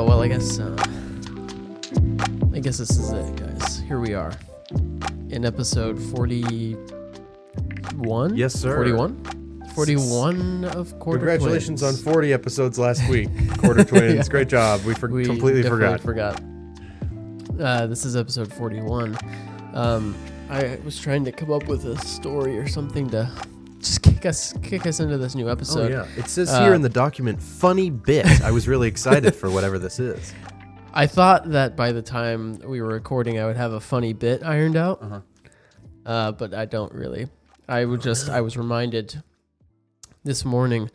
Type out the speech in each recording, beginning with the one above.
Well, I guess this is it, guys. Here we are in episode 41. Yes, sir. 41? 41 of Quarter Congratulations Twins. on 40 episodes last week. Quarter Twins. Yeah. Great job. We completely forgot. This is episode 41. I was trying to come up with a story or something to just kick us into this new episode. Oh, yeah. It says here in the document, funny bit. I was really excited for whatever this is. I thought that by the time we were recording, I would have a funny bit ironed out. But I don't really. I was reminded this morning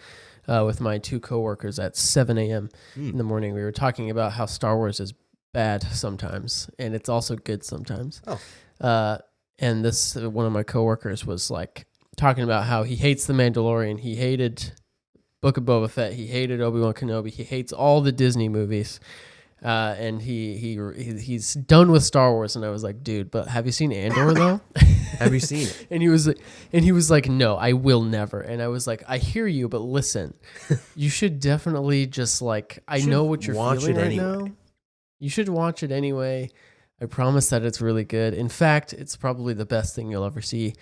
with my two coworkers at 7 a.m. in the morning. We were talking about how Star Wars is bad sometimes, and it's also good sometimes. And this one of my coworkers was like talking about how he hates The Mandalorian, he hated Book of Boba Fett, he hated Obi-Wan Kenobi, he hates all the Disney movies, and he's done with Star Wars. And I was like, dude, but have you seen Andor though? Have you seen it? And he was like, no, I will never. And I was like, I hear you, but listen, you should definitely just like, I know what you're feeling right now. You should watch it anyway. I promise that it's really good. In fact, it's probably the best thing you'll ever see.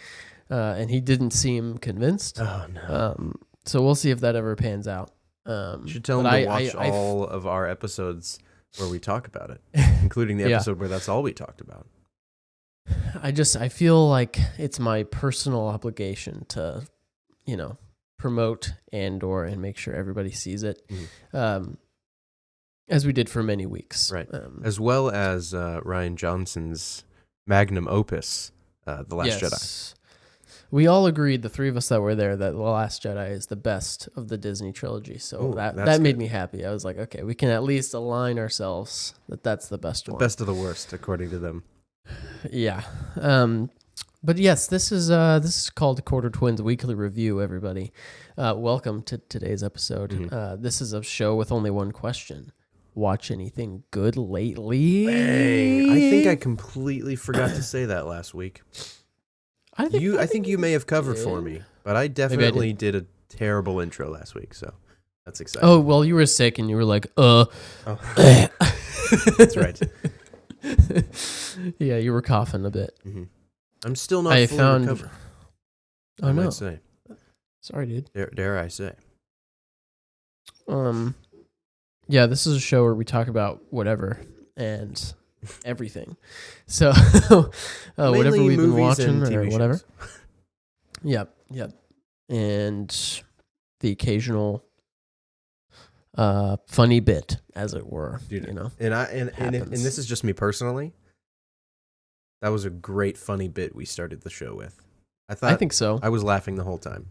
And he didn't seem convinced. Oh, no. So we'll see if that ever pans out. You should tell him to watch all of our episodes where we talk about it, including the episode where that's all we talked about. I feel like it's my personal obligation to, promote Andor and make sure everybody sees it. As we did for many weeks. Right. As well as Rian Johnson's magnum opus, The Last Jedi. We all agreed, the three of us that were there, that The Last Jedi is the best of the Disney trilogy. So that made me happy. I was like, okay, we can at least align ourselves that that's the best one. The best of the worst, according to them. Yeah. But yes, this is called Quarter Twins Weekly Review, everybody. Welcome to today's episode. This is a show with only one question. Watch anything good lately? Bang. I think I completely forgot to say that last week. I think you may have covered for me, but I definitely did a terrible intro last week, so that's exciting. Oh, well, you were sick and you were like, Oh. That's right. Yeah, you were coughing a bit. I'm still not fully recovered. Oh, no. Might say. Sorry, dude. Dare I say. Yeah, this is a show where we talk about whatever and everything. So whatever we've been watching or whatever. Yep. And the occasional funny bit, as it were. Dude, and this is just me personally. That was a great funny bit we started the show with. I think so. I was laughing the whole time.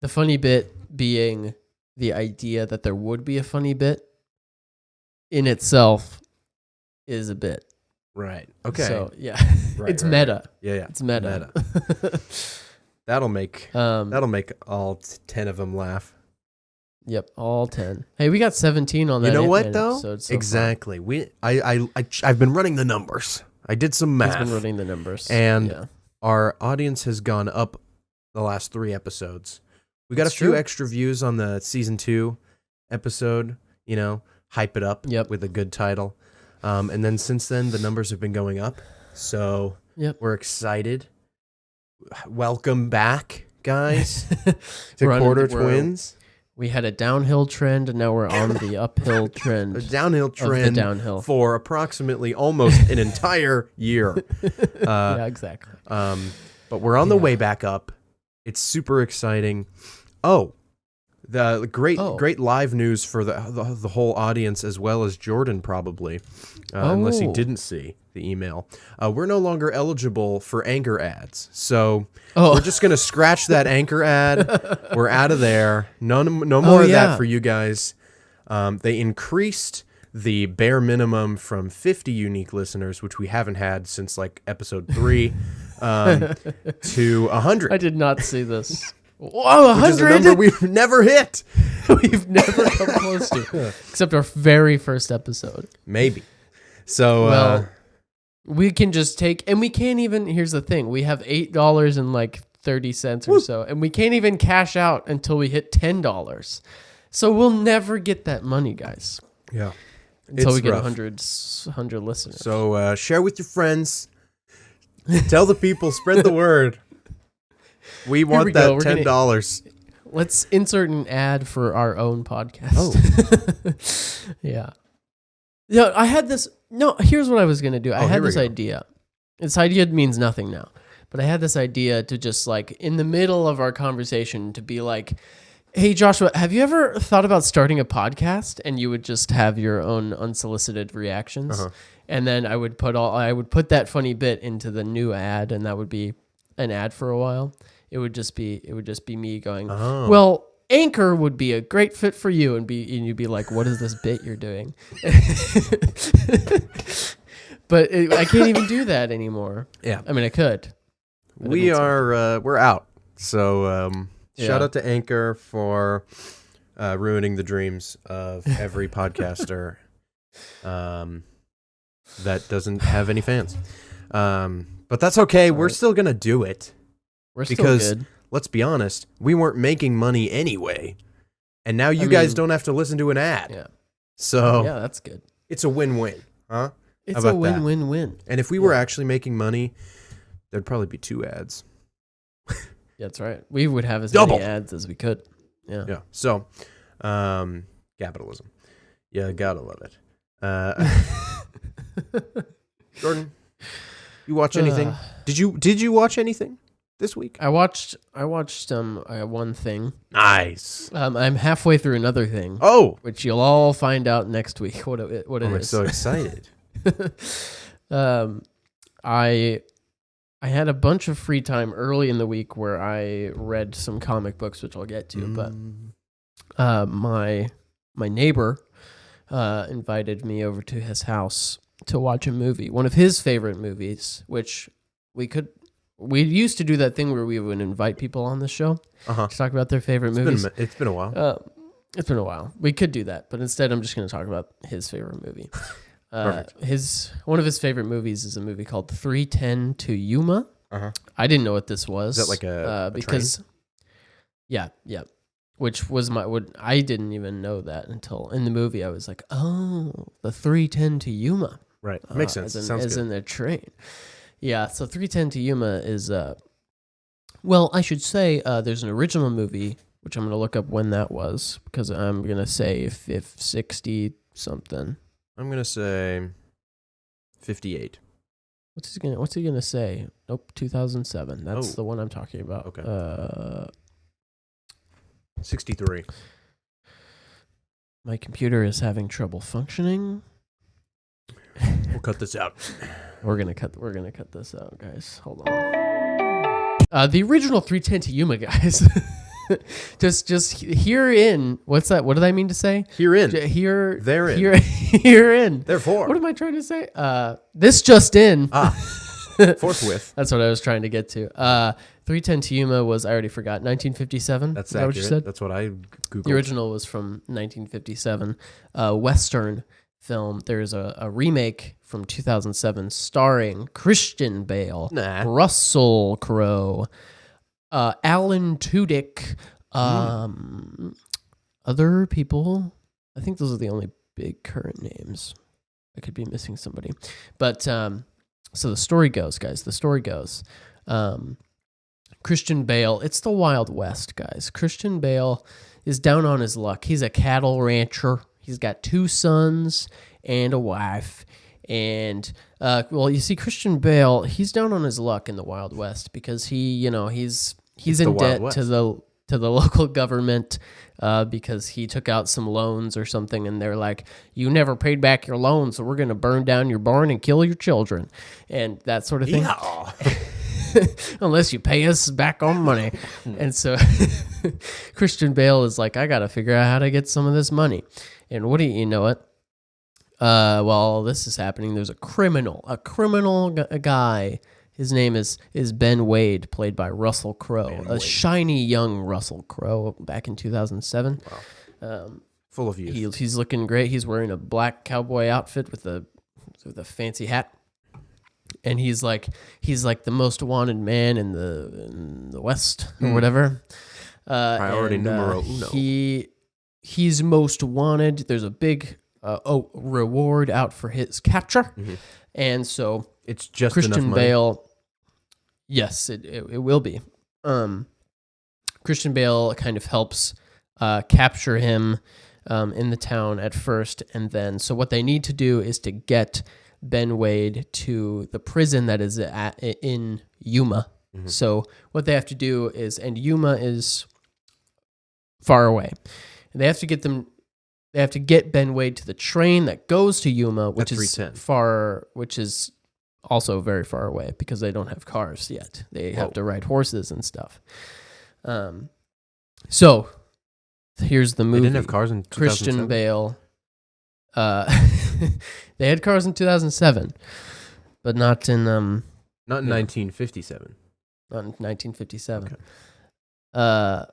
The funny bit being the idea that there would be a funny bit in itself is a bit. Right. Okay. So yeah, right, it's meta. Yeah. It's meta. That'll make all 10 of them laugh. Yep, all 10. Hey, we got 17 on that. You know what though? So exactly. I've been running the numbers. I did some math. He's been running the numbers, and our audience has gone up the last 3 episodes. We got a few extra views on the season 2 episode. Hype it up with a good title. And then since then, the numbers have been going up. So we're excited. Welcome back, guys, to Quarter Twins. We had a downhill trend, and now we're on the uphill trend. A downhill trend for approximately almost an entire year. Yeah, exactly. But we're on the way back up. It's super exciting. The great live news for the whole audience, as well as Jordan probably, unless he didn't see the email. We're no longer eligible for Anchor ads, so we're just gonna scratch that Anchor ad. We're out of there. No more of that for you guys. They increased the bare minimum from 50 unique listeners, which we haven't had since like episode 3, to 100. I did not see this. Whoa, 100! Which is a number we've never hit. We've never come close to. Except our very first episode. Maybe. So, we can just take, and we can't even, here's the thing, we have $8 and like 30 cents or so, and we can't even cash out until we hit $10. So we'll never get that money, guys. Yeah. until It's we get rough. 100 listeners. So share with your friends. Tell the people. Spread the word. We want that $10. Let's insert an ad for our own podcast. Oh. Yeah. Yeah, I had this. No, here's what I was going to do. I had this go. idea. This idea means nothing now. But I had this idea to just like in the middle of our conversation to be like, hey, Joshua, have you ever thought about starting a podcast? And you would just have your own unsolicited reactions. Uh-huh. And then I would put that funny bit into the new ad, and that would be an ad for a while. It would just be me going, Oh. well, Anchor would be a great fit for you, and you'd be like, what is this bit you're doing? But I can't even do that anymore. Yeah. I mean, I could. We're out. So Yeah. shout out to Anchor for ruining the dreams of every podcaster that doesn't have any fans. But that's okay. We're still going to do it. We're still Because good. let's be honest, we weren't making money anyway. And now you guys don't have to listen to an ad. Yeah. So Yeah, that's good. it's a win-win, huh? It's How a about that? win-win-win. And if we were actually making money, there'd probably be 2 ads. Yeah, that's right. We would have as Double. many ads as we could. Yeah. Yeah. So, capitalism. Yeah, gotta love it. Jordan, you watch anything? Did you watch anything this week? I watched one thing. Nice. I'm halfway through another thing. Oh, Which you'll all find out next week what it I'm is. so excited. I had a bunch of free time early in the week where I read some comic books, which I'll get to. But my neighbor invited me over to his house to watch a movie, one of his favorite movies, which we used to do that thing where we would invite people on the show Uh-huh. to talk about their favorite movies. It's been a while. It's been a while. We could do that, but instead I'm just going to talk about his favorite movie. One of his favorite movies is a movie called 3:10 to Yuma. Uh-huh. I didn't know what this was. Is that like a because train? Yeah. Which was I didn't even know that until in the movie. I was like, oh, the 3:10 to Yuma. Right. Makes sense. Sounds as good. in the train. Yeah, so 3:10 to Yuma is well, I should say there's an original movie which I'm going to look up when that was because I'm going to say if 60 something. I'm going to say 58. What's he gonna say? Nope, 2007. That's Oh. the one I'm talking about. Okay. 63. My computer is having trouble functioning. We'll cut this out. We're gonna cut this out, guys. Hold on. The original 3:10 to Yuma, guys. just herein. What's that? What did I mean to say? Herein. Therein. Herein. Therefore. What am I trying to say? This just in. Forthwith. That's what I was trying to get to. 3:10 to Yuma was, I already forgot, 1957. That's Is that what you accurate. said? That's what I Googled. The original was from 1957. Western film. There's a remake from 2007 starring Christian Bale, Nah. Russell Crowe, Alan Tudyk, other people. I think those are the only big current names. I could be missing somebody. But so the story goes, guys. Christian Bale, it's the Wild West, guys. Christian Bale is down on his luck. He's a cattle rancher. He's got 2 sons and a wife. And, well, you see, Christian Bale, he's down on his luck in the Wild West because he's in debt to the local government because he took out some loans or something, and they're like, you never paid back your loan, so we're going to burn down your barn and kill your children, and that sort of thing. Yeah. Unless you pay us back our money. And so Christian Bale is like, I got to figure out how to get some of this money. And what do you know it? While this is happening, there's a criminal guy. His name is Ben Wade, played by Russell Crowe, shiny young Russell Crowe back in 2007. Wow. Full of youth. He's looking great. He's wearing a black cowboy outfit with a fancy hat. And he's like the most wanted man in the West or whatever. Priority numero uno. He's most wanted. There's a big reward out for his capture, and so it's just Christian enough money. Bale. Yes, it will be. Christian Bale kind of helps capture him in the town at first, and then so what they need to do is to get Ben Wade to the prison that is in Yuma. So what they have to do is, and Yuma is far away. They have to get Ben Wade to the train that goes to Yuma, which is far, which is also very far away because they don't have cars yet. They have to ride horses and stuff. So here's the movie. They didn't have cars in 2007? Christian Bale. They had cars in 2007, but not in 1957. Not in 1957. Okay.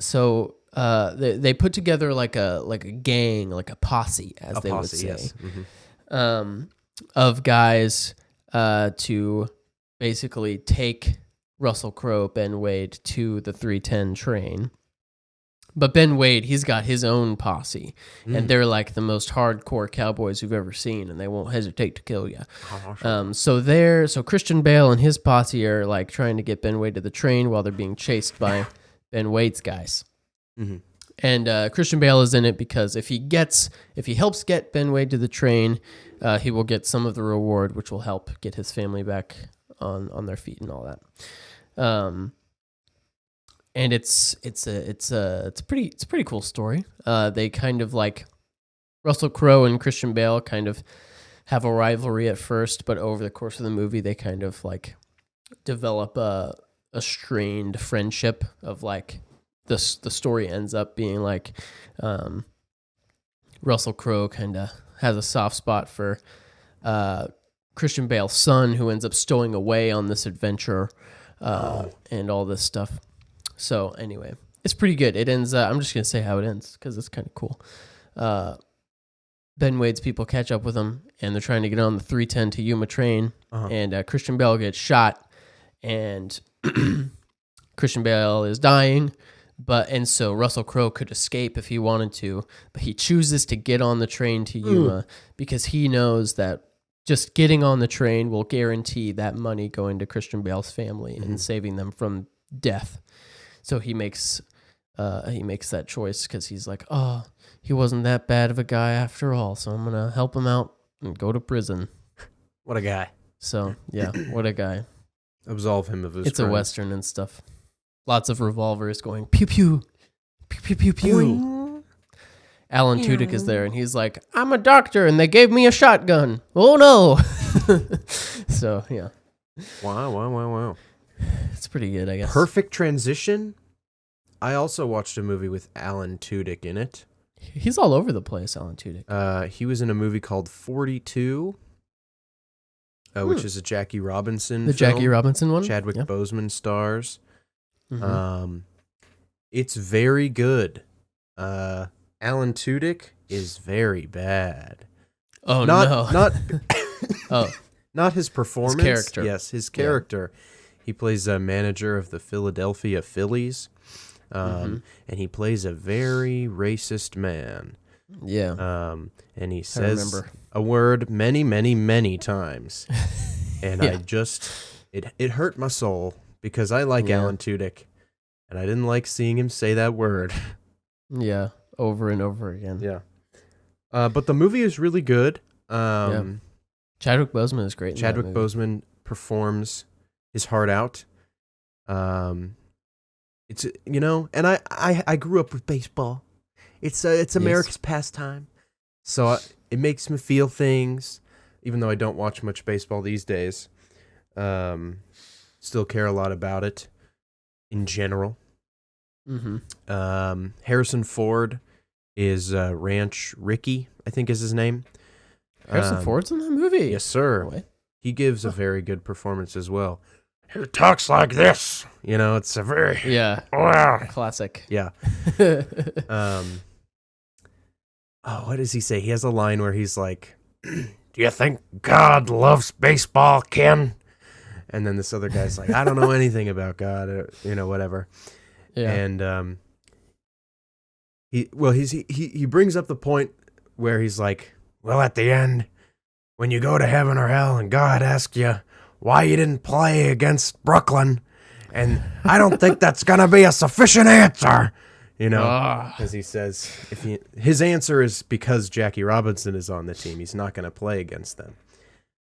So they put together like a gang, like a posse, as they would say, yes. Of guys to basically take Russell Crowe, Ben Wade, to the 310 train. But Ben Wade, he's got his own posse, and they're like the most hardcore cowboys you've ever seen, and they won't hesitate to kill you. So Christian Bale and his posse are like trying to get Ben Wade to the train while they're being chased by Ben Wade's guys. And Christian Bale is in it because if he helps get Ben Wade to the train, he will get some of the reward, which will help get his family back on their feet and all that. And it's a pretty cool story. They kind of like Russell Crowe and Christian Bale kind of have a rivalry at first, but over the course of the movie, they kind of like develop a strained friendship of like the story ends up being like Russell Crowe kind of has a soft spot for Christian Bale's son, who ends up stowing away on this adventure and all this stuff. So anyway, it's pretty good. It ends. I'm just gonna say how it ends because it's kind of cool. Ben Wade's people catch up with him, and they're trying to get on the 310 to Yuma train, and Christian Bale gets shot, and Christian Bale is dying. And so Russell Crowe could escape if he wanted to, but he chooses to get on the train to Yuma because he knows that just getting on the train will guarantee that money going to Christian Bale's family and saving them from death. So he makes that choice because he's like, oh, he wasn't that bad of a guy after all, so I'm gonna help him out and go to prison. What a guy! So yeah, what a guy! Absolve him of his. It's crimes. A Western and stuff. Lots of revolvers going pew pew, pew pew pew pew. Boing. Alan Tudyk is there, and he's like, I'm a doctor, and they gave me a shotgun. Oh no! So yeah. Wow. It's pretty good, I guess. Perfect transition. I also watched a movie with Alan Tudyk in it. He's all over the place, Alan Tudyk. He was in a movie called 42, which is a Jackie Robinson film. Jackie Robinson one? Chadwick Boseman stars. It's very good. Alan Tudyk is very bad. Oh, not oh. Not his performance. His character. Yes, his character. Yeah. He plays a manager of the Philadelphia Phillies, and he plays a very racist man. Yeah. And he says a word many, many, many times. And it hurt my soul because I like Alan Tudyk, and I didn't like seeing him say that word. Yeah, over and over again. Yeah. But the movie is really good. Chadwick Boseman is great. Chadwick Boseman performs his heart out. It's and I grew up with baseball. It's America's pastime, so it makes me feel things. Even though I don't watch much baseball these days, still care a lot about it in general. Harrison Ford is Ranch Ricky, I think is his name. Harrison Ford's in that movie? Yes, sir. Oh, he gives a very good performance as well. He talks like this. It's a very... Classic. Yeah. What does he say? He has a line where he's like, do you think God loves baseball, Ken? And then this other guy's like, I don't know anything about God, or, whatever. Yeah. And he brings up the point where he's like, well, at the end, when you go to heaven or hell and God asks you why you didn't play against Brooklyn, and I don't think that's going to be a sufficient answer, you know, as he says, his answer is because Jackie Robinson is on the team. He's not going to play against them.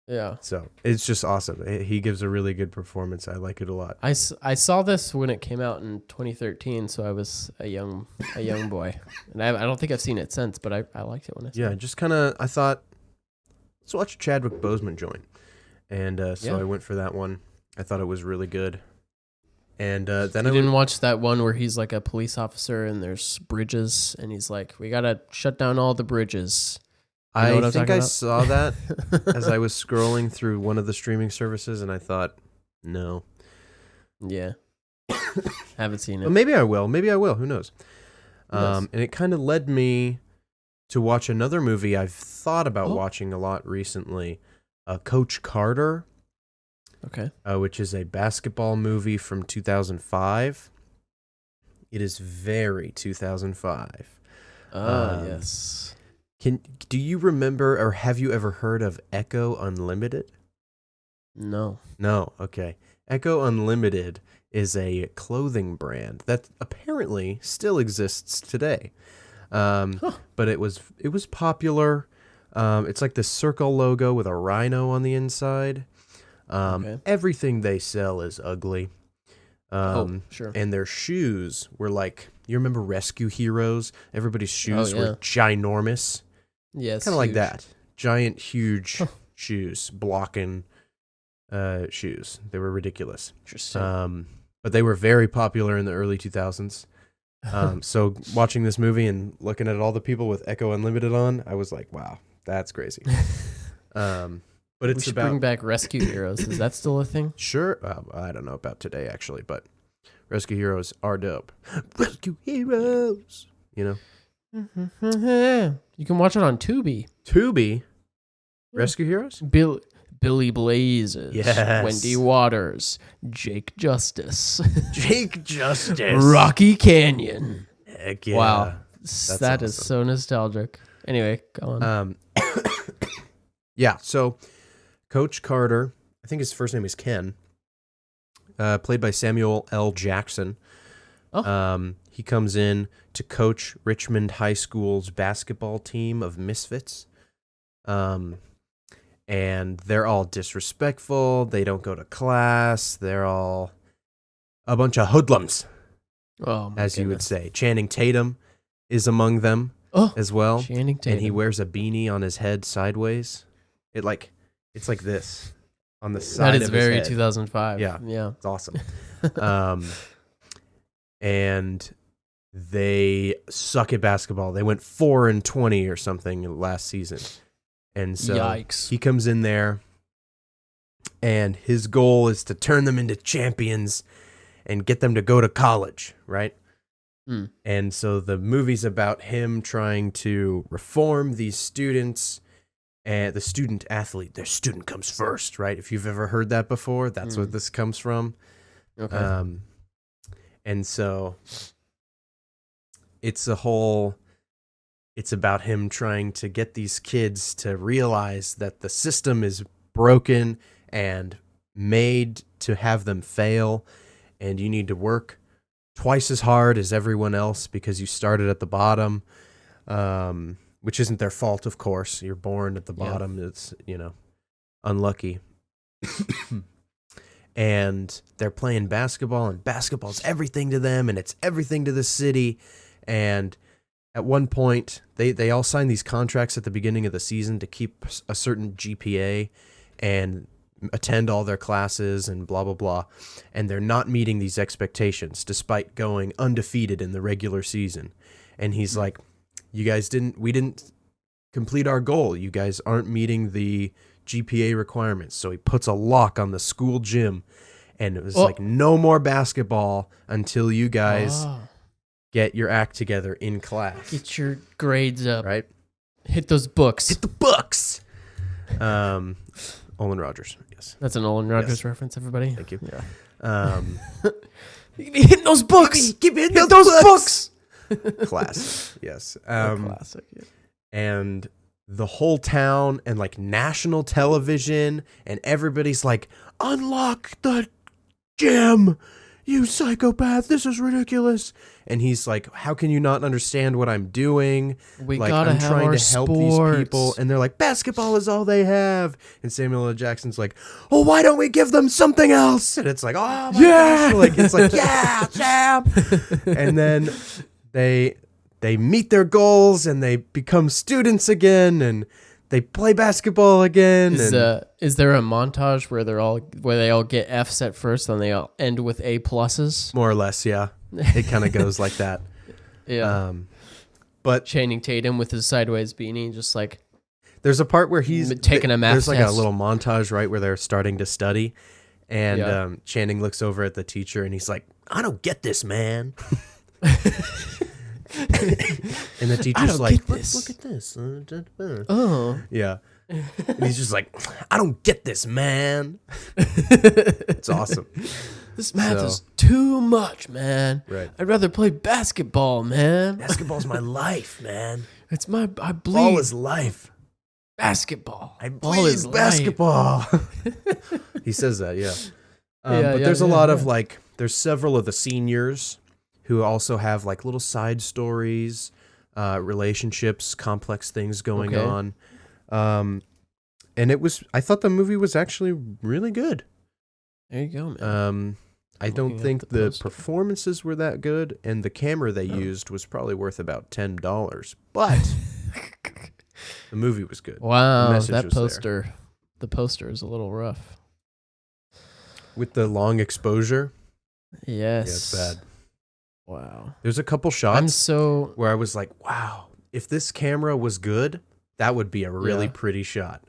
Yeah. So it's just awesome. He gives a really good performance. I like it a lot. I saw this when it came out in 2013, so I was a young boy. And I don't think I've seen it since, but I liked it when I saw it. Yeah, just kind of, I thought, let's watch Chadwick Boseman join. And so I went for that one. I thought it was really good. And then I didn't watch that one where he's like a police officer and there's bridges, and he's like, we got to shut down all the bridges. I think I saw that as I was scrolling through one of the streaming services, and I thought, no. Yeah. Haven't seen it. But maybe I will. Who knows? And it kind of led me to watch another movie I've thought about watching a lot recently, Coach Carter. Okay. Which is a basketball movie from 2005. It is very 2005. Yes. Do you remember, or have you ever heard of Echo Unlimited? No. No, okay. Echo Unlimited is a clothing brand that apparently still exists today. But it was popular. It's like the circle logo with a rhino on the inside. Everything they sell is ugly. Sure. And their shoes were like, you remember Rescue Heroes? Everybody's shoes were ginormous. Yes. Kind of like that. Giant, huge shoes, blocking shoes. They were ridiculous. Interesting. But they were very popular in the early 2000s. So watching this movie and looking at all the people with Echo Unlimited on, I was like, wow, that's crazy. But it's about bring back Rescue Heroes. Is that still a thing? Sure. I don't know about today, actually, but Rescue Heroes are dope. Rescue Heroes, you know? You can watch it on Tubi. Tubi? Rescue Heroes? Billy Blazes. Yes. Wendy Waters. Jake Justice. Jake Justice. Rocky Canyon. Heck yeah. Wow. That's That is awesome. so nostalgic. Anyway, go on. Yeah, so Coach Carter, I think his first name is Ken, played by Samuel L. Jackson. He comes in to coach Richmond High School's basketball team of misfits. And they're all disrespectful. They don't go to class. They're all a bunch of hoodlums, as you would say. Channing Tatum is among them as well. Channing Tatum. And he wears a beanie on his head sideways. It's like this on the side of his head. That is very 2005. Yeah. Yeah. It's awesome. And they suck at basketball. They went 4-20 or something last season. And so Yikes. he comes in there, and his goal is to turn them into champions and get them to go to college, right? And so the movie's about him trying to reform these students and the student athlete. Their student comes first, right? If you've ever heard that before, that's what this comes from. Okay. And so it's about him trying to get these kids to realize that the system is broken and made to have them fail, and you need to work twice as hard as everyone else because you started at the bottom, which isn't their fault, of course. You're born at the bottom. It's, unlucky. And they're playing basketball, and basketball's everything to them, and it's everything to the city. And at one point, they all sign these contracts at the beginning of the season to keep a certain GPA and attend all their classes and blah, blah, blah. And they're not meeting these expectations despite going undefeated in the regular season. And he's like, we didn't complete our goal. You guys aren't meeting the GPA requirements. So he puts a lock on the school gym, and it was like, no more basketball until you guys get your act together in class. Get your grades up. Right? Hit those books. Hit the books. Olin Rogers, yes. That's an Olin Rogers reference, everybody. Thank you. Yeah. Hitting those books. Keep hitting those books. Classic, yes. Classic. Yeah. and the whole town and like national television and everybody's like, unlock the gym, you psychopath, this is ridiculous. And he's like, how can you not understand what I'm doing? We like, gotta I'm have trying our to help sports. these people. And they're like, basketball is all they have. And Samuel L. Jackson's like, well, why don't we give them something else? And it's like, oh my gosh. Like, it's like, yeah, Sam. And then they meet their goals and they become students again and they play basketball again. Is there a montage where they all get Fs at first, then they all end with A pluses? More or less, yeah. It kind of goes like that. Yeah. But Channing Tatum with his sideways beanie, just like there's a part where he's taking a math There's like test. a little montage, right, where they're starting to study, and Channing looks over at the teacher and he's like, "I don't get this, man." And the teacher's like, look at this. Oh. Yeah. And he's just like, I don't get this, man. It's awesome. This math is too much, man. Right. I'd rather play basketball, man. Basketball's my life, man. I bleed Ball is life. basketball. I Ball bleed is basketball. He says that, yeah. But there's a lot of like, there's several of the seniors who also have like little side stories, relationships, complex things going on. And I thought the movie was actually really good. There you go, man. I don't think the performances were that good, and the camera they used was probably worth about $10, but the movie was good. Wow, that poster, the poster is a little rough. With the long exposure? Yes. Yeah, it's bad. Wow. There's a couple shots where I was like, wow, if this camera was good, that would be a really pretty shot.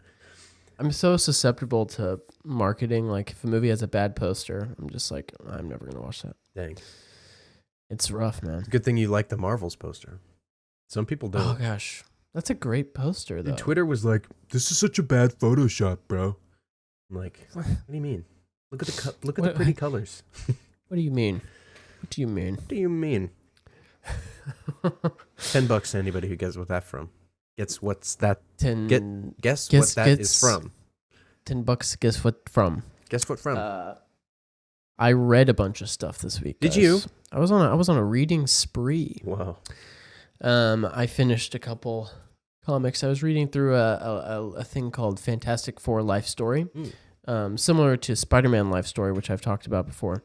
I'm so susceptible to marketing. Like, if a movie has a bad poster, I'm just like, I'm never going to watch that. Dang. It's rough, man. It's a good thing you like the Marvels poster. Some people don't. Oh, gosh. That's a great poster, though. And Twitter was like, this is such a bad Photoshop, bro. I'm like, what do you mean? Look at the pretty colors. What do you mean? What do you mean? What do you mean? $10 to anybody who gets what that from. Guess what's that? Guess what that is from. $10. Guess what from? Guess what from? I read a bunch of stuff this week. Did you? I was on a reading spree. Wow. I finished a couple comics. I was reading through a thing called Fantastic Four Life Story, similar to Spider-Man Life Story, which I've talked about before.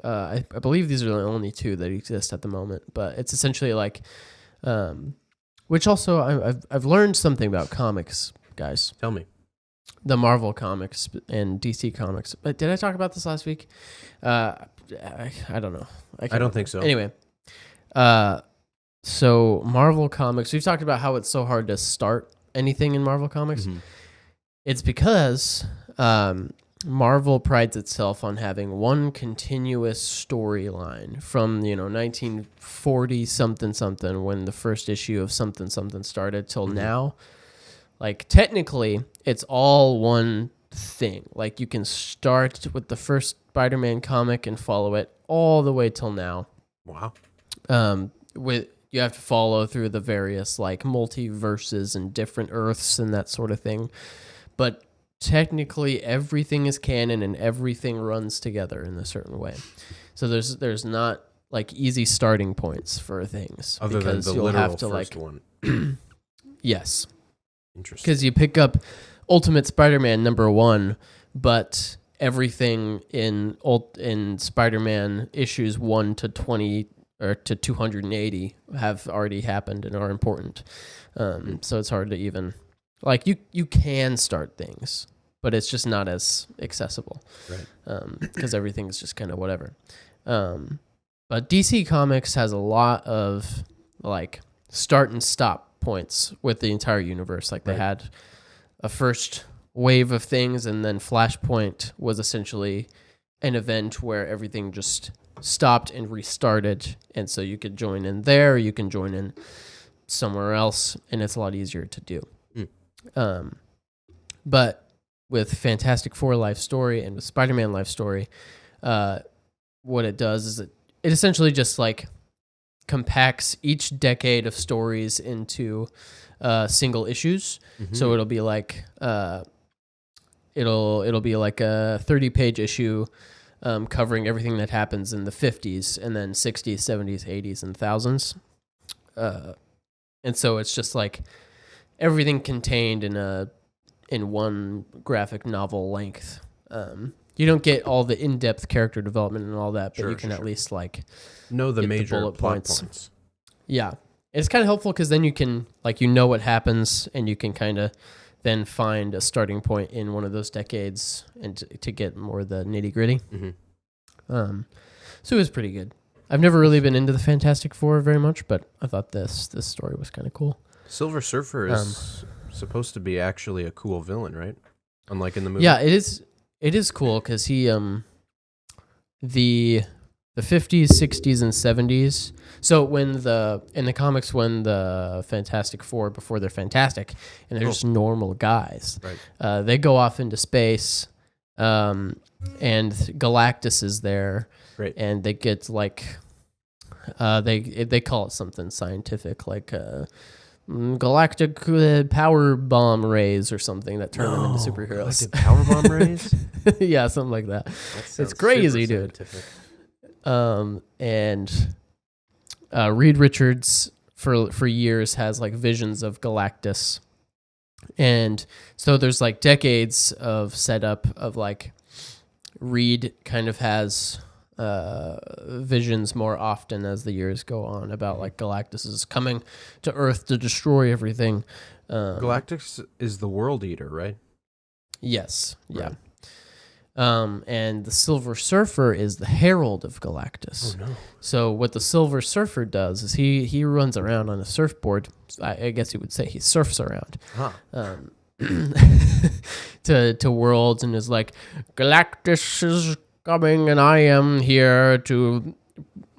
I believe these are the only two that exist at the moment, but it's essentially like, which also I've learned something about comics, guys. Tell me. The Marvel comics and DC comics. But did I talk about this last week? I don't know. I don't think so. Anyway, so Marvel comics. We've talked about how it's so hard to start anything in Marvel comics. Mm-hmm. It's because Marvel prides itself on having one continuous storyline from 1940 something when the first issue of something started till now. Like, technically, it's all one thing. Like, you can start with the first Spider-Man comic and follow it all the way till now. Wow. You have to follow through the various like multiverses and different Earths and that sort of thing. But technically, everything is canon and everything runs together in a certain way. So there's not like easy starting points for things. Other because than the you'll literal have to first like one. Yes. Interesting. Because you pick up Ultimate Spider-Man #1, but everything in Spider-Man issues 1 to 20 or to 280 have already happened and are important. So it's hard to even like you can start things, but it's just not as accessible, right? Because everything's just kind of whatever. But DC Comics has a lot of like start and stop points with the entire universe. Like they had a first wave of things, and then Flashpoint was essentially an event where everything just stopped and restarted, and so you could join in there, you can join in somewhere else, and it's a lot easier to do. But with Fantastic Four Life Story and with Spider-Man Life Story, what it does is it essentially just like compacts each decade of stories into single issues. So it'll be like it'll be like a 30-page issue covering everything that happens in the 50s and then 60s, 70s, 80s, and thousands. And so it's just like everything contained in one graphic novel length. You don't get all the in-depth character development and all that, but you can at least like know the get major bullet plot points. Yeah, it's kind of helpful because then you can know what happens, and you can kind of then find a starting point in one of those decades and to get more of the nitty-gritty. So it was pretty good. I've never really been into the Fantastic Four very much, but I thought this story was kind of cool. Silver Surfer is supposed to be actually a cool villain, right? Unlike in the movie. Yeah, it is. It is cool because he the 50s, 60s, and 70s. So in the comics, when the Fantastic Four, before they're fantastic and they're just normal guys, right. They go off into space, and Galactus is there, right. and they get like they call it something scientific like galactic power bomb rays or something that turn them into superheroes. Galactic power bomb rays? Yeah, something like that. It's crazy, dude. And Reed Richards for years has like visions of Galactus, and so there's like decades of setup of like Reed kind of has visions more often as the years go on about like Galactus is coming to Earth to destroy everything. Galactus is the World Eater, right? Yes. Yeah. Right. And the Silver Surfer is the Herald of Galactus. Oh no! So what the Silver Surfer does is he runs around on a surfboard. I guess you would say he surfs around. Huh. To worlds and is like, Galactus is coming and I am here to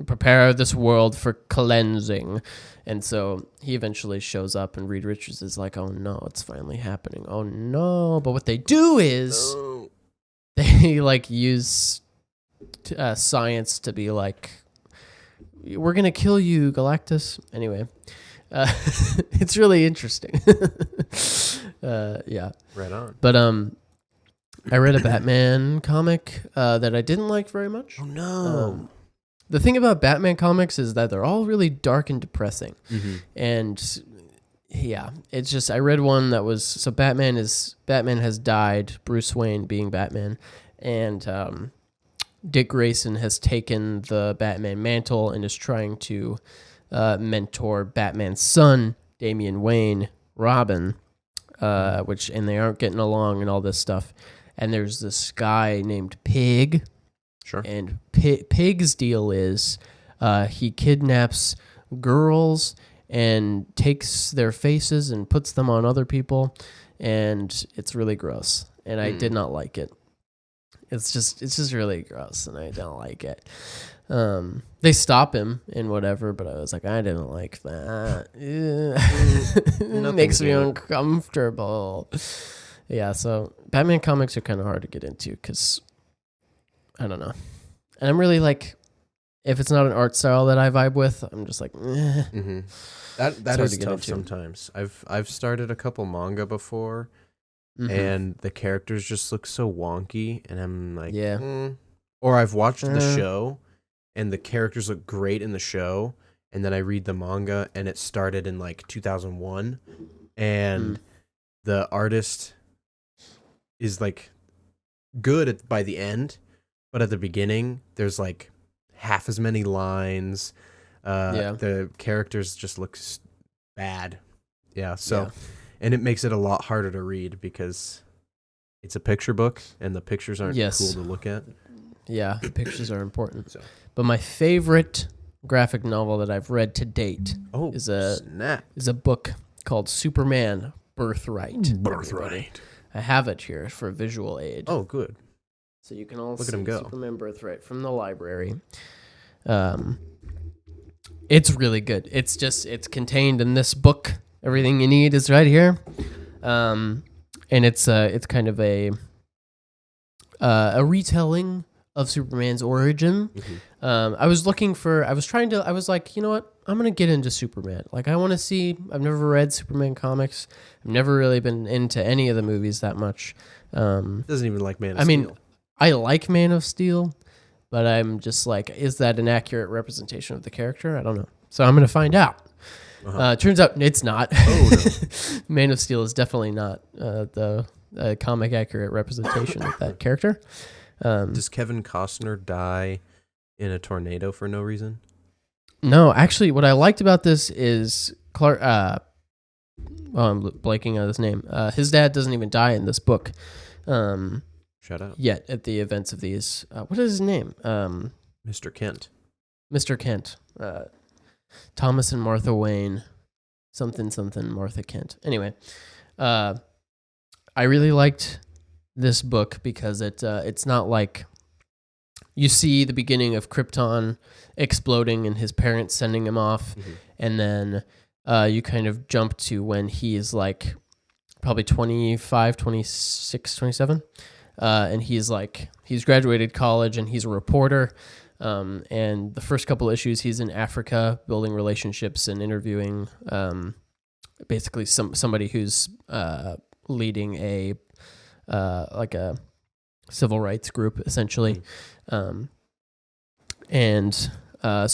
prepare this world for cleansing. And so he eventually shows up and Reed Richards is like, oh no, it's finally happening. Oh no. But what they do is they like use science to be like, we're going to kill you, Galactus. Anyway, it's really interesting. Yeah. Right on. But I read a Batman comic that I didn't like very much. Oh no. The thing about Batman comics is that they're all really dark and depressing. And yeah, it's just, I read one that was, so Batman has died, Bruce Wayne being Batman, and Dick Grayson has taken the Batman mantle and is trying to mentor Batman's son, Damian Wayne, Robin, and they aren't getting along and all this stuff. And there's this guy named Pig. Sure. And Pig's deal is he kidnaps girls and takes their faces and puts them on other people, and it's really gross. And I did not like it. It's just really gross, and I don't like it. They stop him and whatever, but I was like, I didn't like that. It makes me uncomfortable. Yeah, so Batman comics are kind of hard to get into because I don't know. And I'm really like, if it's not an art style that I vibe with, I'm just like, That is tough sometimes. I've started a couple manga before, and the characters just look so wonky, and I'm like, Or I've watched the show, and the characters look great in the show, and then I read the manga, and it started in like 2001, and the artist is like good by the end, but at the beginning there's like half as many lines. The characters just look bad. And it makes it a lot harder to read because it's a picture book and the pictures aren't cool to look at. Yeah, the pictures are important. But my favorite graphic novel that I've read to date is a book called Superman Birthright. I have it here for visual aid. Oh, good. So you can all look see at him go. Superman Birthright from the library. It's really good. It's contained in this book. Everything you need is right here. And it's kind of a retelling of Superman's origin. I was like, you know what? I'm going to get into Superman. Like, I want to see, I've never read Superman comics. I've never really been into any of the movies that much. Doesn't even like Man of Steel. mean, I like Man of Steel, but I'm just like, is that an accurate representation of the character? I don't know. So I'm going to find out. Turns out it's not. Oh, no. Man of Steel is definitely not the comic accurate representation of that character. Does Kevin Costner die in a tornado for no reason? No, actually, what I liked about this is Clark. I'm blanking on his name. His dad doesn't even die in this book. Shut up. Yet at the events of these, what is his name? Mr. Kent. Mr. Kent. Thomas and Martha Wayne. Something Martha Kent. Anyway, I really liked this book because it's not like you see the beginning of Krypton exploding and his parents sending him off, and then you kind of jump to when he's like probably 25, 26, 27, and he's graduated college and he's a reporter, and the first couple issues he's in Africa building relationships and interviewing basically somebody who's leading a civil rights group essentially. So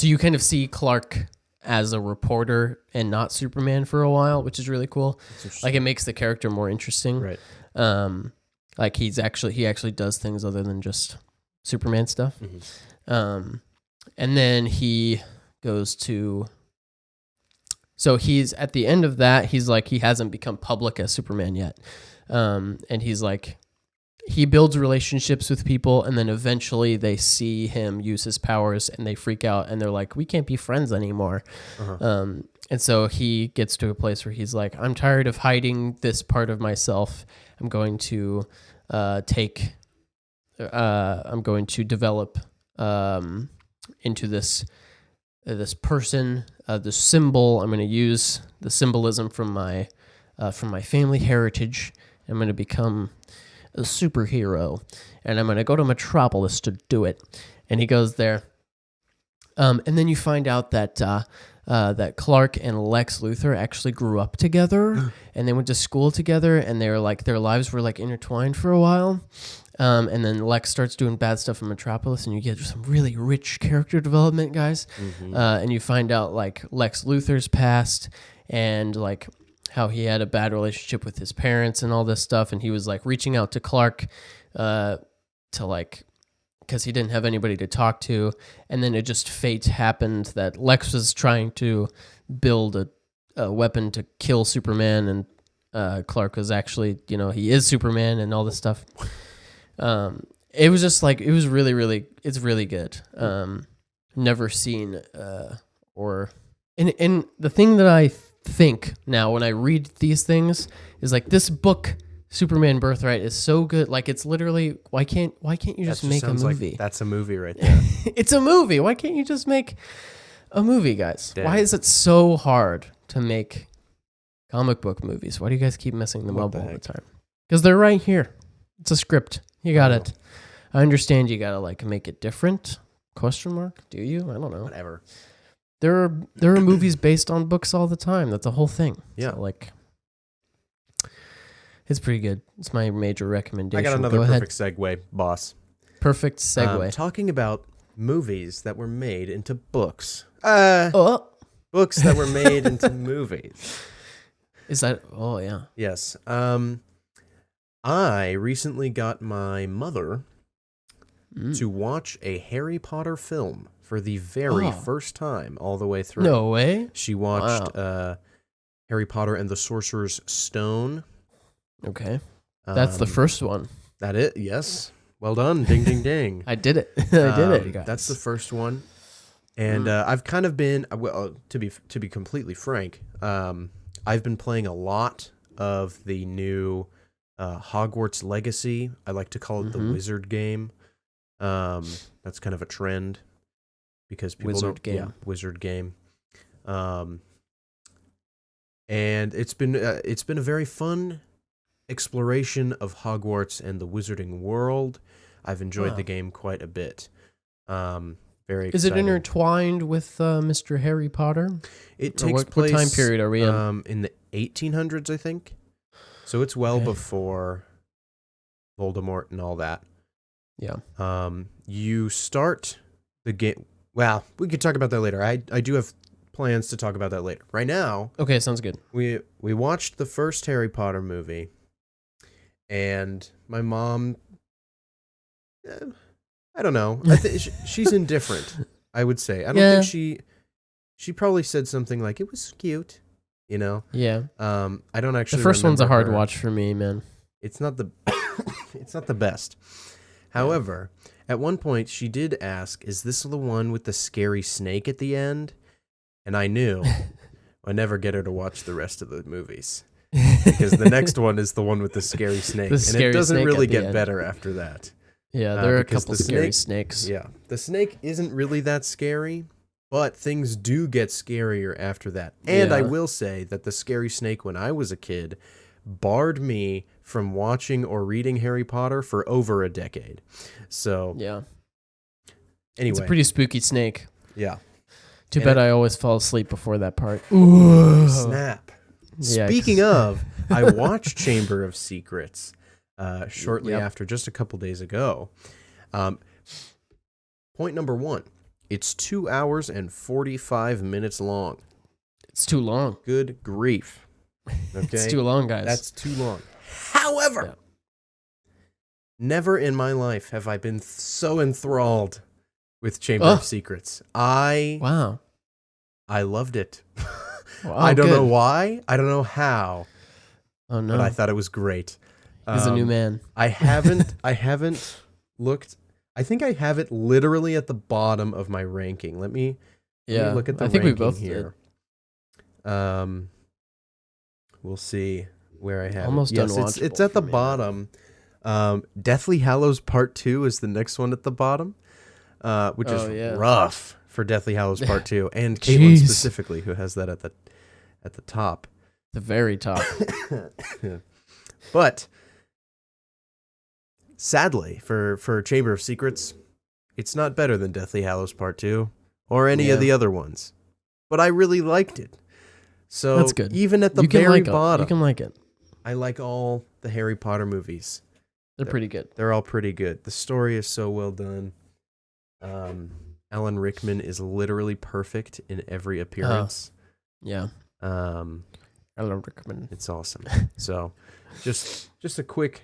you kind of see Clark as a reporter and not Superman for a while, which is really cool. Like, it makes the character more interesting. Right. Like he actually does things other than just Superman stuff. And then he goes to, so he's at the end of that, he's like, he hasn't become public as Superman yet. And he's like, he builds relationships with people, and then eventually they see him use his powers and they freak out and they're like, we can't be friends anymore. And so he gets to a place where he's like, I'm tired of hiding this part of myself. I'm going to develop into this person, this symbol. I'm going to use the symbolism from my family heritage. I'm going to become a superhero, and I'm going to go to Metropolis to do it. And he goes there. And then you find out that that Clark and Lex Luthor actually grew up together, and they went to school together, and they were like, their lives were like intertwined for a while. And then Lex starts doing bad stuff in Metropolis, and you get some really rich character development, guys. And you find out like Lex Luthor's past, and like how he had a bad relationship with his parents and all this stuff, and he was like reaching out to Clark to like, because he didn't have anybody to talk to, and then it just fate happened that Lex was trying to build a weapon to kill Superman, and Clark was actually, he is Superman and all this stuff. It was just like, it was really, really, it's really good. Never seen, and the thing that I think now when I read these things is like, this book, Superman Birthright, is so good. Like, it's literally, why can't you just make a movie? Like, that's a movie right there. It's a movie. Why can't you just make a movie, guys? Damn. Why is it so hard to make comic book movies? Why do you guys keep messing them up all the time? Because they're right here. It's a script. You got it. I understand you gotta like make it different. Question mark? Do you? I don't know. Whatever. There are movies based on books all the time. That's a whole thing. Yeah. So, like, it's pretty good. It's my major recommendation. I got another perfect segue, boss. Perfect segue. Talking about movies that were made into books. Books that were made into movies. Is that? Oh, yeah. Yes. I recently got my mother to watch a Harry Potter film for the very first time all the way through. No way. She watched Harry Potter and the Sorcerer's Stone. Okay. That's the first one. That it? Yes. Well done. Ding, ding, ding. I did it. I did it, guys. That's the first one. And I've kind of been, to be completely frank, I've been playing a lot of the new Hogwarts Legacy. I like to call it the Wizard game. That's kind of a trend because people Wizard game. Yeah, Wizard game. And it's been a very fun exploration of Hogwarts and the wizarding world. I've enjoyed the game quite a bit. Very exciting. Is it intertwined with Mr. Harry Potter? It takes place. What time period are we in? In the 1800s, I think. So it's well before Voldemort and all that. Yeah. You start the game. Well, we could talk about that later. I do have plans to talk about that later. Right now, okay, sounds good. We watched the first Harry Potter movie, and my mom, I don't know. I think she's indifferent. I would say. I don't think she probably said something like it was cute, you know. Yeah. I don't actually. The first one's a hard her. watch for me, man. It's not the it's not the best. However, at one point she did ask, "Is this the one with the scary snake at the end?" And I knew I'd never get her to watch the rest of the movies because the next one is the one with the scary snake, and it doesn't really get better after that. Yeah, there are a couple scary snakes. Yeah, the snake isn't really that scary, but things do get scarier after that. And I will say that the scary snake when I was a kid barred me from watching or reading Harry Potter for over a decade. So yeah. Anyway, it's a pretty spooky snake. Yeah. Too bad I always fall asleep before that part. Ooh, snap. Yikes. Speaking of, I watched Chamber of Secrets shortly after, just a couple days ago. Point number 1, it's 2 hours and 45 minutes long. It's too long. Good grief. Okay? It's too long, guys. That's too long. However, never in my life have I been so enthralled with Chamber of Secrets. I loved it. Wow, I don't know why. I don't know how. Oh no! But I thought it was great. He's a new man. I haven't looked. I think I have it literally at the bottom of my ranking. Let me look at the ranking we both here. We'll see where I have almost it. Yes, unwatchable. It's at the bottom. Deathly Hallows Part 2 is the next one at the bottom, which is rough for Deathly Hallows Part 2, and Caitlin specifically, who has that at the top. The very top. But sadly, for Chamber of Secrets, it's not better than Deathly Hallows Part 2 or any of the other ones. But I really liked it. So that's good. Even at the very bottom, you can like it. I like all the Harry Potter movies. They're pretty good. They're all pretty good. The story is so well done. Alan Rickman is literally perfect in every appearance. Yeah. Alan Rickman. It's awesome. So, just a quick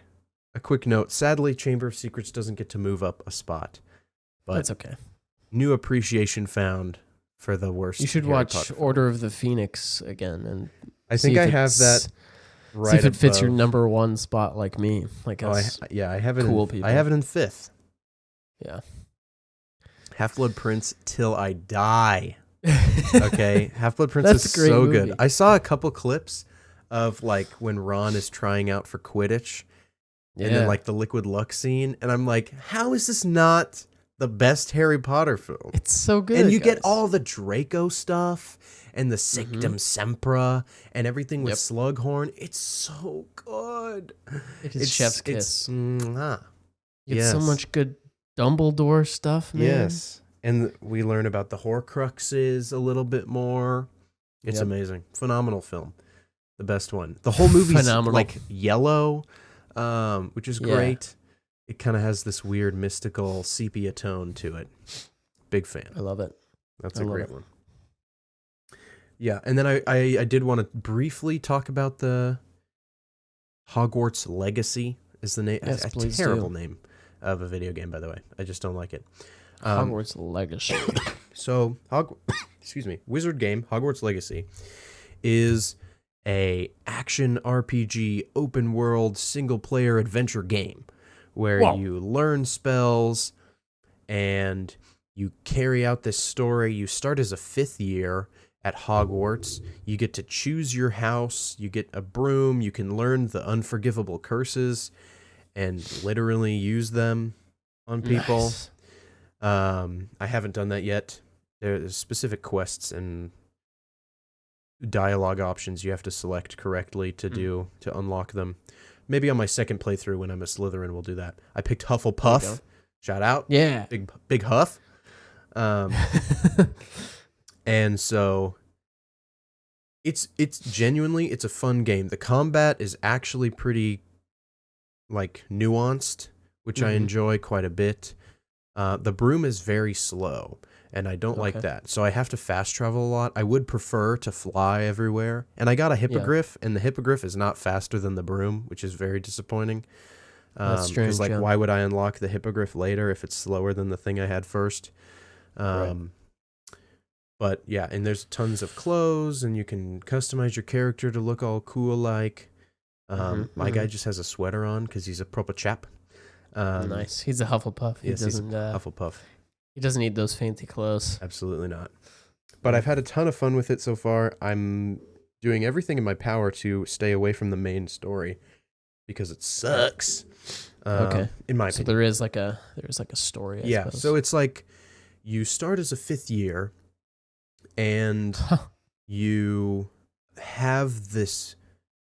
note. Sadly, Chamber of Secrets doesn't get to move up a spot. But that's okay. New appreciation found for the worst. You should watch Order of the Phoenix again, and I think I have that. Right, see if it fits your number one spot, like me, like us. I have it. Cool people. I have it in 5th. Yeah. Half-Blood Prince till I die. Okay, Half-Blood Prince is so movie. good. I saw a couple clips of like when Ron is trying out for Quidditch, and then like the Liquid Luck scene, and I'm like, how is this not the best Harry Potter film? It's so good, and you get all the Draco stuff and the Sanctum Sempra and everything with Slughorn. It's so good. It's chef's kiss. You get so much good Dumbledore stuff, man. Yes. And we learn about the Horcruxes a little bit more. It's amazing. Phenomenal film. The best one. The whole movie's like yellow, which is great. It kind of has this weird mystical sepia tone to it. Big fan. I love it. That's a great one. Yeah, and then I did want to briefly talk about the Hogwarts Legacy is the name. Yes, a terrible name of a video game, by the way. I just don't like it. Hogwarts Legacy. So, Wizard game, Hogwarts Legacy, is a action RPG open world single player adventure game where you learn spells and you carry out this story. You start as a 5th year at Hogwarts. You get to choose your house. You get a broom. You can learn the unforgivable curses and literally use them on people. Nice. I haven't done that yet. There's specific quests and dialogue options you have to select correctly to unlock them. Maybe on my second playthrough when I'm a Slytherin, we'll do that. I picked Hufflepuff. Shout out. Yeah. Big Huff. And so it's genuinely, it's a fun game. The combat is actually pretty like nuanced, which I enjoy quite a bit. The broom is very slow, and I don't like that. So I have to fast travel a lot. I would prefer to fly everywhere. And I got a hippogriff, and the hippogriff is not faster than the broom, which is very disappointing. That's strange. Because, like, why would I unlock the hippogriff later if it's slower than the thing I had first? Right. But, yeah, and there's tons of clothes, and you can customize your character to look all cool like. My guy just has a sweater on because he's a proper chap. Nice. He's a Hufflepuff. He's a Hufflepuff. He doesn't need those fancy clothes. Absolutely not. But I've had a ton of fun with it so far. I'm doing everything in my power to stay away from the main story because it sucks. In my opinion. So there's like a story. I suppose. So it's like you start as a 5th year, and you have this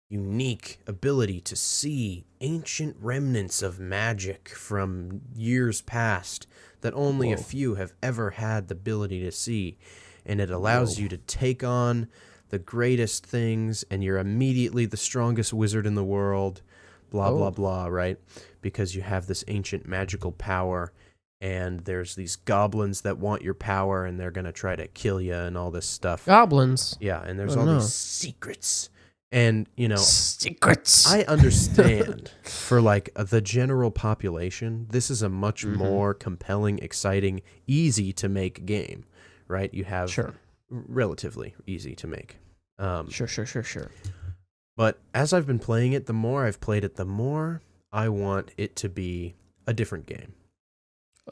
unique ability to see ancient remnants of magic from years past that only a few have ever had the ability to see. And it allows you to take on the greatest things, and you're immediately the strongest wizard in the world, blah, blah, blah, right? Because you have this ancient magical power, and there's these goblins that want your power, and they're going to try to kill you and all this stuff. Goblins? Yeah, and there's all these secrets. And, you know, secrets. I understand for like the general population, this is a much more compelling, exciting, easy to make game, right? You have relatively easy to make. Sure. But as I've been playing it, the more I've played it, the more I want it to be a different game.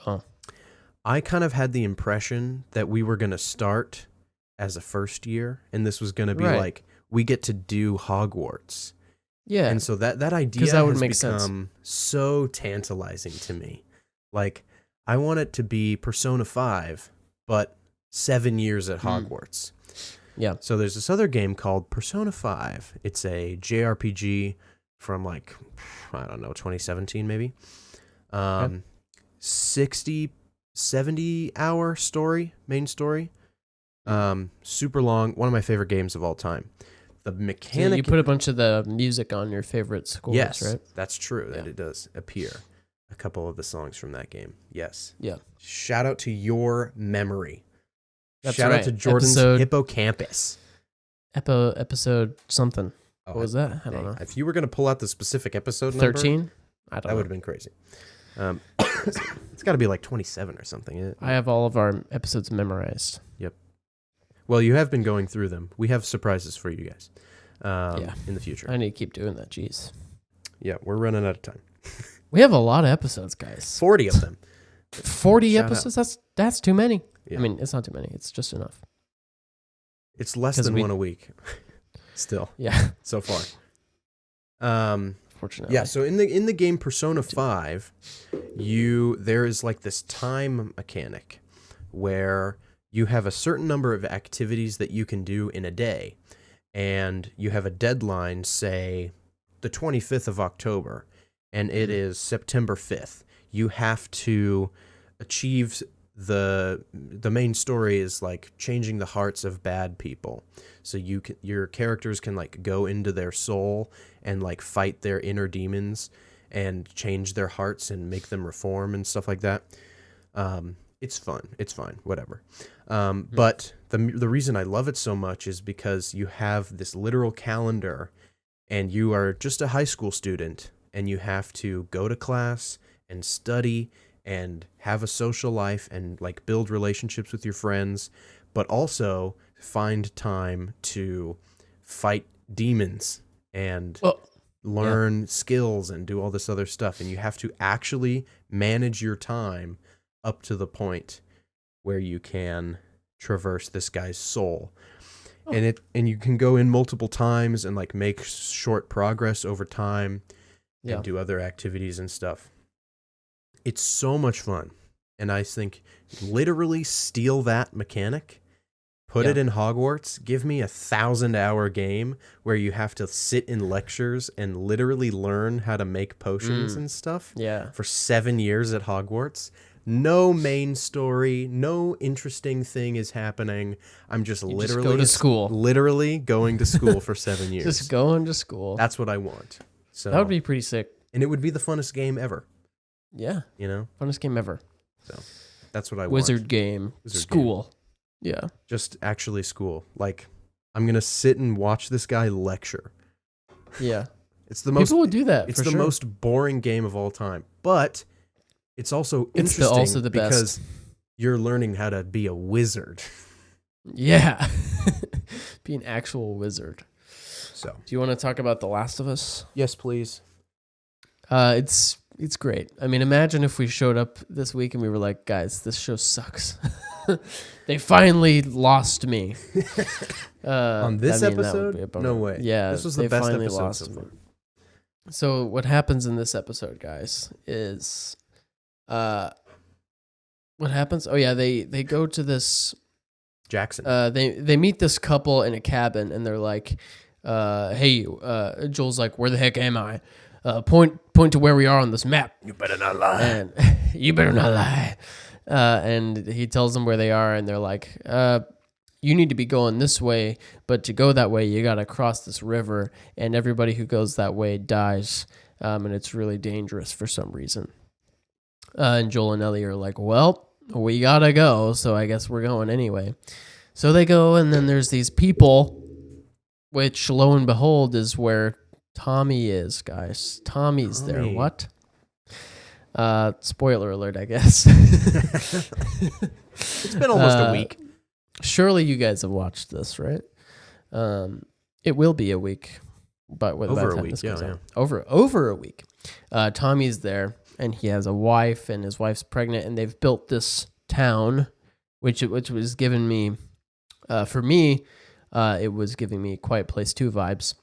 Oh. I kind of had the impression that we were going to start as a first year, and this was going to be like, we get to do Hogwarts. Yeah. And so that idea has become so tantalizing to me. Like, I want it to be Persona 5, but 7 years at Hogwarts. Yeah. So there's this other game called Persona 5. It's a JRPG from like, I don't know, 2017 maybe. 60, 70 hour story, main story. Super long. One of my favorite games of all time. The mechanic. So you put a bunch of the music on your favorite scores, yes, right? That's true. That it does appear. A couple of the songs from that game. Yes. Yeah. Shout out to your memory. Shout out to Jordan's hippocampus. Episode something. What was that? I don't know. If you were going to pull out the specific episode number, 13? I don't know. That would have been crazy. It's got to be like 27 or something. I have all of our episodes memorized. Yep. Well, you have been going through them. We have surprises for you guys in the future. I need to keep doing that. Jeez. Yeah, we're running out of time. We have a lot of episodes, guys. 40 of them. 40 episodes? That's too many. Yeah. I mean, it's not too many. It's just enough. It's less than one a week. Still. Yeah. So far. Fortunately. Yeah, so in the game Persona 5, there is like this time mechanic where you have a certain number of activities that you can do in a day, and you have a deadline, say the 25th of October, and it is September 5th. You have to achieve the main story is like changing the hearts of bad people. So your characters can like go into their soul and like fight their inner demons and change their hearts and make them reform and stuff like that. It's fun. It's fine. Whatever. But the reason I love it so much is because you have this literal calendar, and you are just a high school student, and you have to go to class and study and have a social life and like build relationships with your friends, but also find time to fight demons and learn skills and do all this other stuff. And you have to actually manage your time up to the point where you can traverse this guy's soul. And you can go in multiple times and like make short progress over time and do other activities and stuff. It's so much fun. And I think literally steal that mechanic Put it in Hogwarts. Give me a 1,000-hour game where you have to sit in lectures and literally learn how to make potions and stuff. Yeah. For 7 years at Hogwarts. No main story. No interesting thing is happening. I'm just literally go to school. Literally going to school for 7 years. Just going to school. That's what I want. So that would be pretty sick. And it would be the funnest game ever. Yeah. You know? Funnest game ever. So that's what I want. Wizard game. School. Yeah. Just actually school. Like, I'm going to sit and watch this guy lecture. Yeah. It's the most. People would do that. It's the most boring game of all time. But it's also interesting also the best. Because you're learning how to be a wizard. Yeah. Be an actual wizard. So, do you want to talk about The Last of Us? Yes, please. It's great. I mean, imagine if we showed up this week and we were like, guys, this show sucks. They finally lost me. On this episode? No way. Yeah, this was the best episode so far. So what happens in this episode, guys, is what happens? Oh yeah, they go to this Jackson. They meet this couple in a cabin and they're like, hey, Joel's like, where the heck am I? Point to where we are on this map. You better not lie. And you better not lie. And he tells them where they are, and they're like, you need to be going this way, but to go that way, you got to cross this river, and everybody who goes that way dies, and it's really dangerous for some reason. And Joel and Ellie are like, well, we got to go, so I guess we're going anyway. So they go, and then there's these people, which, lo and behold, is where Tommy is, guys. Tommy's there. What? Spoiler alert, I guess. It's been almost a week. Surely you guys have watched this, right? It will be a week, but over a week, yeah. Over a week. Tommy's there, and he has a wife, and his wife's pregnant, and they've built this town, which was giving me, for me, it was giving me Quiet Place 2 vibes.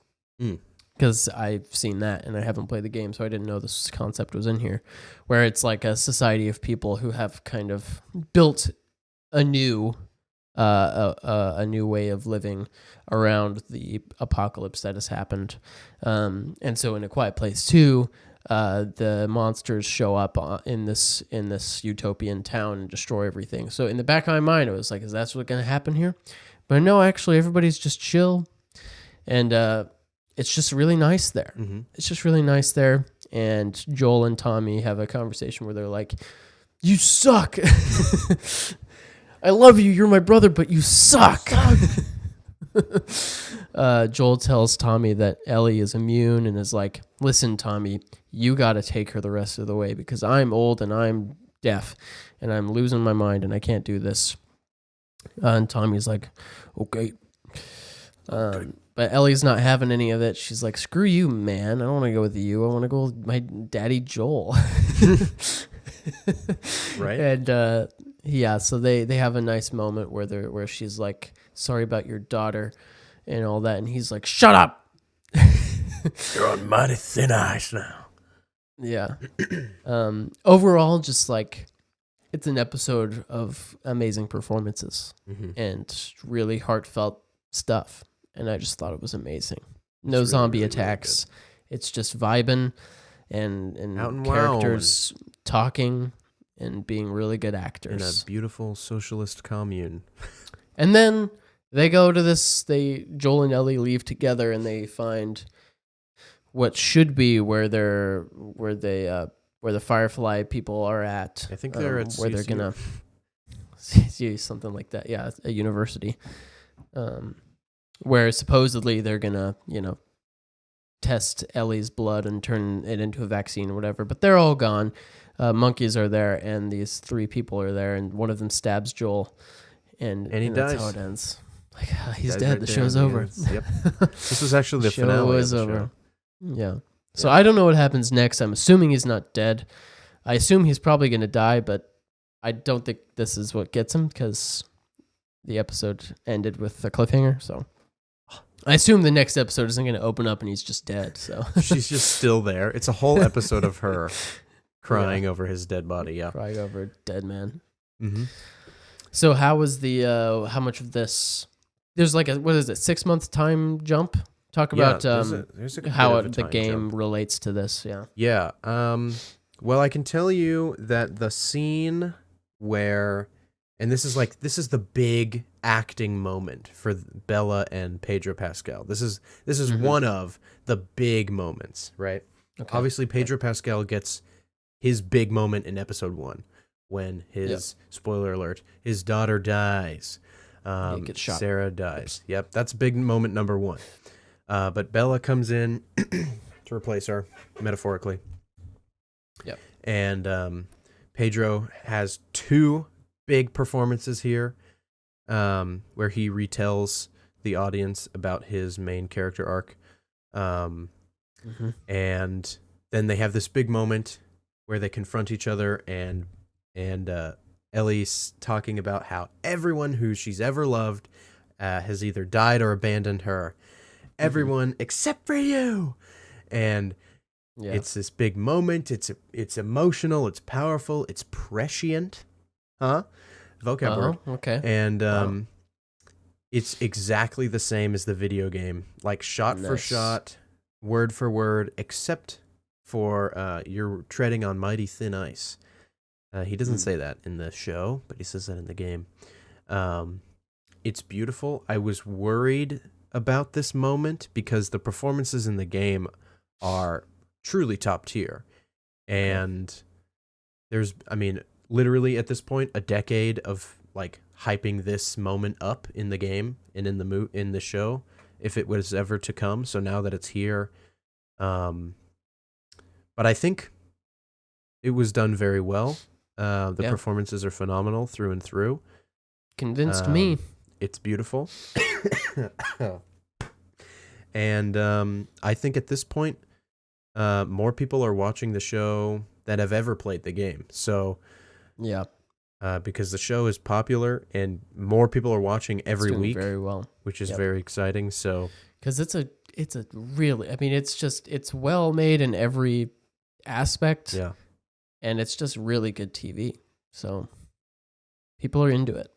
Because I've seen that and I haven't played the game, so I didn't know this concept was in here, where it's like a society of people who have kind of built a new way of living around the apocalypse that has happened. And so in A Quiet Place 2, the monsters show up in this utopian town and destroy everything. So in the back of my mind, it was like, is that what's going to happen here? But no, actually, everybody's just chill, and it's just really nice there. Mm-hmm. It's just really nice there. And Joel and Tommy have a conversation where they're like, you suck. I love you. You're my brother, but you suck. Joel tells Tommy that Ellie is immune and is like, listen, Tommy, you got to take her the rest of the way because I'm old and I'm deaf and I'm losing my mind and I can't do this. And Tommy's like, okay. But Ellie's not having any of it. She's like, screw you, man. I don't want to go with you. I want to go with my daddy, Joel. Right. And yeah, so they have a nice moment where she's like, sorry about your daughter and all that. And he's like, shut up. You're on mighty thin ice now. Yeah. Overall, just like, it's an episode of amazing performances and really heartfelt stuff. And I just thought it was amazing. No really, zombie really, attacks. Really it's just vibing and characters talking and being really good actors. In a beautiful socialist commune. And then they go to this, Joel and Ellie leave together and they find what should be where the Firefly people are at. I think they're at where they're gonna see something like that. Yeah, a university. Where supposedly they're gonna, test Ellie's blood and turn it into a vaccine or whatever. But they're all gone. Monkeys are there, and these 3 people are there, and one of them stabs Joel, and he dies. That's how it ends. Like he's dead. Right the show's over. Yep. This was actually the finale. Was over. Yeah. So I don't know what happens next. I'm assuming he's not dead. I assume he's probably gonna die, but I don't think this is what gets him because the episode ended with a cliffhanger. So. I assume the next episode isn't going to open up and he's just dead. So she's just still there. It's a whole episode of her crying over his dead body. Yeah, crying over a dead man. Mm-hmm. So how was the how much of this? There's like a what is it 6 month time jump? Talk about there's a how bit of a the time game jump. relates to this. Yeah. Yeah. Well, I can tell you that the scene where, and this is the big acting moment for Bella and Pedro Pascal. This is one of the big moments, right? Okay. Obviously, Pedro Pascal gets his big moment in episode 1 when his spoiler alert, his daughter dies. Gets shot. Sarah dies. Yep, that's big moment number 1. But Bella comes in to replace her, metaphorically. Yep. And Pedro has 2 big performances here, where he retells the audience about his main character arc. And then they have this big moment where they confront each other, and Ellie's talking about how everyone who she's ever loved has either died or abandoned her. Everyone except for you. And it's this big moment. It's emotional. It's powerful. It's prescient. Vocab word. Okay. And it's exactly the same as the video game, like shot for shot, word for word, except for you're treading on mighty thin ice. He doesn't say that in the show, but he says that in the game. It's beautiful. I was worried about this moment because the performances in the game are truly top tier. And there's, I mean, literally at this point, a decade of like hyping this moment up in the game and in the show, if it was ever to come. So now that it's here, but I think it was done very well. The performances are phenomenal through and through. Convinced me. It's beautiful. And I think at this point, more people are watching the show that have ever played the game. So, because the show is popular and more people are watching every week, very well, which is very exciting. So, because it's a really, I mean, it's well made in every aspect. Yeah. And it's just really good TV. So people are into it.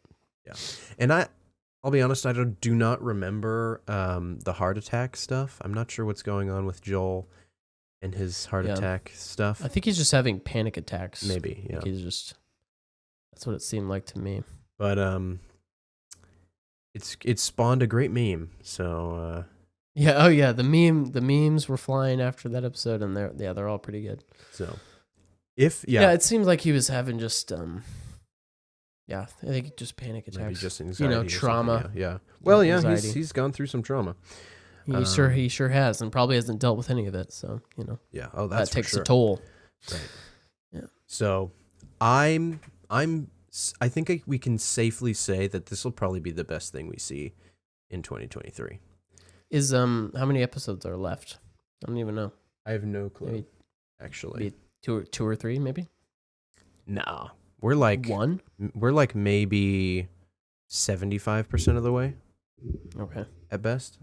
Yeah. And I'll be honest, I do not remember the heart attack stuff. I'm not sure what's going on with Joel and his heart attack stuff. I think he's just having panic attacks. Maybe, yeah. That's what it seemed like to me. But it's spawned a great meme. So the memes were flying after that episode, and they're all pretty good. So it seems like he was having just I think just panic attacks. Maybe just anxiety, trauma. Yeah. Well, anxiety. he's gone through some trauma. He sure has, and probably hasn't dealt with any of it. So Yeah. Oh, that takes for sure. a toll. Right. Yeah. So I think we can safely say that this will probably be the best thing we see in 2023. Is how many episodes are left? I don't even know. I have no clue. Maybe, actually, two or three, maybe. No, we're like one. We're like maybe 75% of the way. Okay. At best.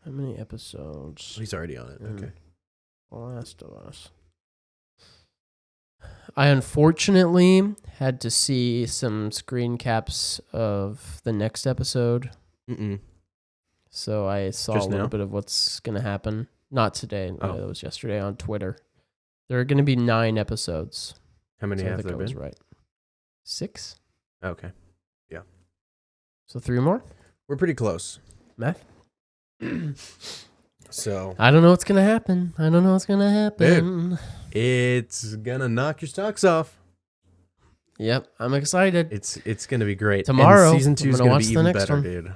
How many episodes? He's already on it. Okay. Last of Us. I unfortunately had to see some screen caps of the next episode. So I saw a little bit of what's going to happen. Not today. It was yesterday on Twitter. There are going to be 9 episodes. How many have there been? I was right. 6? Okay. Yeah. So 3 more? We're pretty close. Math? So I don't know what's going to happen. Dude, it's going to knock your socks off. Yep, I'm excited. It's going to be great. Tomorrow, and season 2 is going to be even better, dude.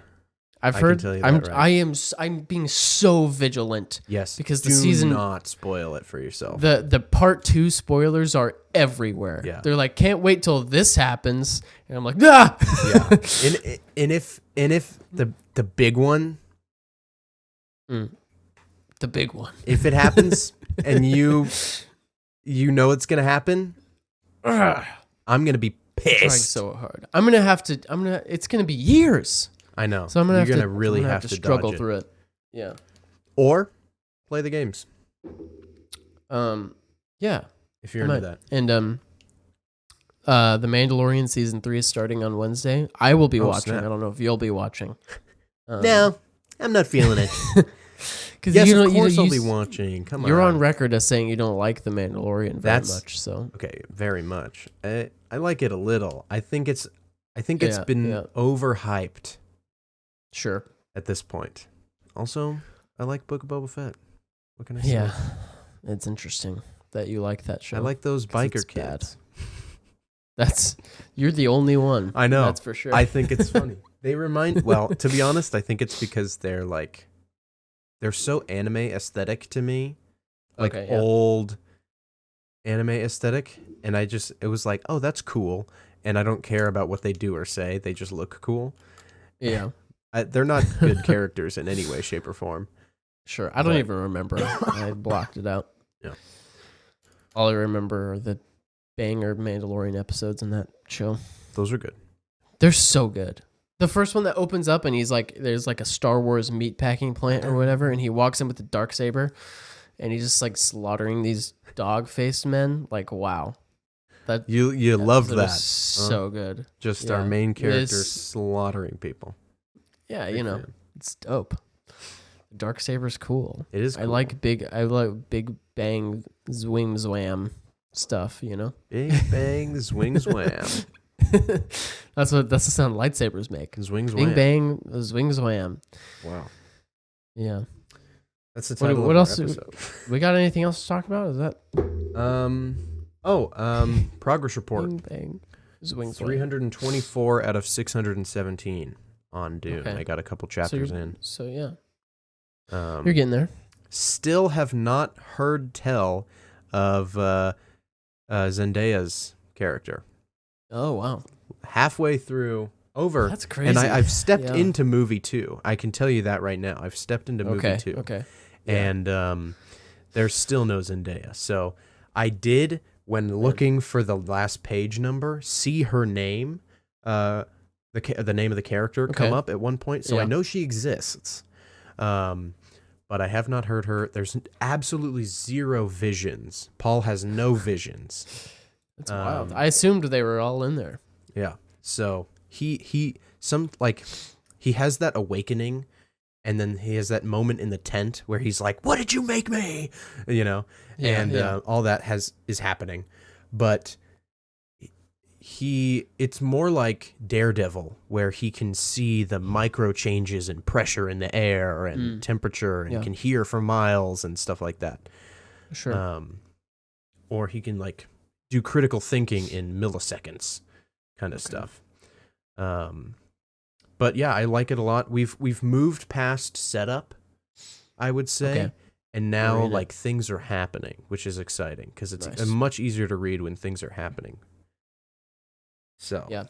I've heard. I'm being so vigilant. Yes, because the season. Do not spoil it for yourself. The part 2 spoilers are everywhere. Yeah. They're like, can't wait till this happens, and I'm like, ah. Yeah, and if the big one, the big one, if it happens and you know it's gonna happen, I'm gonna be pissed. I'm trying so hard. It's gonna be years. I know. So you're gonna really have to struggle dodge through it. Yeah. Or play the games. Yeah. If you're into that. And The Mandalorian season 3 is starting on Wednesday. I will be watching. Snap. I don't know if you'll be watching. No, I'm not feeling it. Because Yes, of course I'll be watching. Come on. You're on record as saying you don't like the Mandalorian very much. So okay, very much. I like it a little. I think it's been overhyped. Sure. At this point. Also, I like Book of Boba Fett. What can I say? Yeah, it's interesting that you like that show. I like those biker kids. You're the only one. I know. That's for sure. I think it's funny. To be honest, I think it's because they're so anime aesthetic to me. Like old anime aesthetic. And it was like, oh, that's cool. And I don't care about what they do or say. They just look cool. Yeah. They're not good characters in any way, shape, or form. Sure. I don't even remember. I blocked it out. Yeah. All I remember are the banger Mandalorian episodes in that show. Those are good. They're so good. The first one that opens up and there's like a Star Wars meat packing plant or whatever, and he walks in with the Darksaber, and he's just like slaughtering these dog-faced men. Like, wow. You loved that. So good. Just our main character slaughtering people. Yeah, it's dope. Darksaber's cool. It is cool. I like big bang zwing zwam stuff, Big bang zwing zwam. That's the sound lightsabers make. Zwing zwam. Bing bang zwing zwam. Wow. Yeah. That's the title what of else our episode. We got anything else to talk about? Is that progress report. Bing bang zwing zwam. 324 out of 617 on Dune. Okay. I got a couple chapters in. So yeah. You're getting there. Still have not heard tell of Zendaya's character. Oh wow! Halfway through, over. That's crazy. And I've stepped into movie 2. I can tell you that right now. I've stepped into movie 2. Okay. And there's still no Zendaya. So I did, when looking for the last page number, see her name, the name of the character come up at one point. So I know she exists. But I have not heard her. There's absolutely zero visions. Paul has no visions. That's wild. I assumed they were all in there. Yeah. So he has that awakening, and then he has that moment in the tent where he's like, "What did you make me?" All that is happening, but it's more like Daredevil, where he can see the micro changes in pressure in the air and temperature, and can hear for miles and stuff like that. Sure. Or he can do critical thinking in milliseconds, kind of stuff. But yeah, I like it a lot. We've moved past setup, I would say, and now things are happening, which is exciting because it's much easier to read when things are happening. So yeah,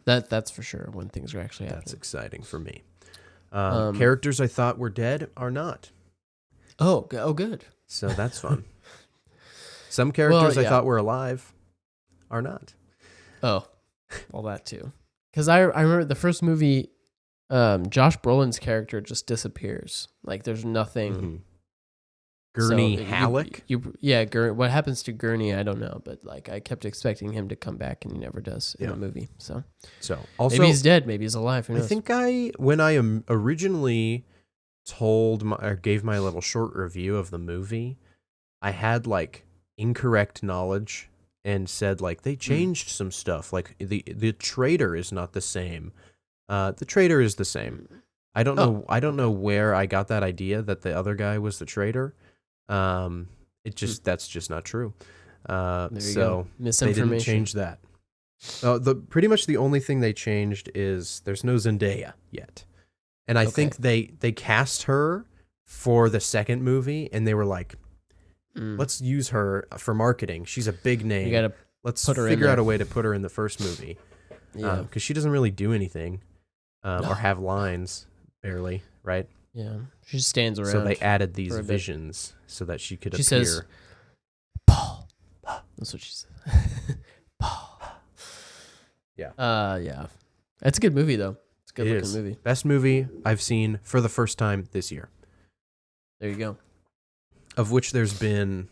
that's for sure when things are actually happening. That's exciting for me. Characters I thought were dead are not. Oh, good. So that's fun. Some characters I thought were alive are not. Oh, all that too. Because I remember the first movie, Josh Brolin's character just disappears. Like there's nothing. Mm-hmm. Gurney Halleck? What happens to Gurney, I don't know. But I kept expecting him to come back, and he never does in the movie. So also, maybe he's dead. Maybe he's alive. Who knows? I think when I originally gave my little short review of the movie, I had incorrect knowledge and said they changed some stuff. The traitor is not the same. The traitor is the same. I don't know. I don't know where I got that idea that the other guy was the traitor. That's just not true. So they didn't change that. Pretty much the only thing they changed is there's no Zendaya yet, and I think they cast her for the second movie, and they were like, let's use her for marketing. She's a big name. Let's figure out a way to put her in the first movie. Yeah, because she doesn't really do anything or have lines barely, right? Yeah, she just stands around. So they added these visions so that she could appear. Says, Paul. That's what she said. Paul. Yeah. Yeah. It's a good movie, though. It's a good looking movie. Best movie I've seen for the first time this year. There you go. Of which there's been,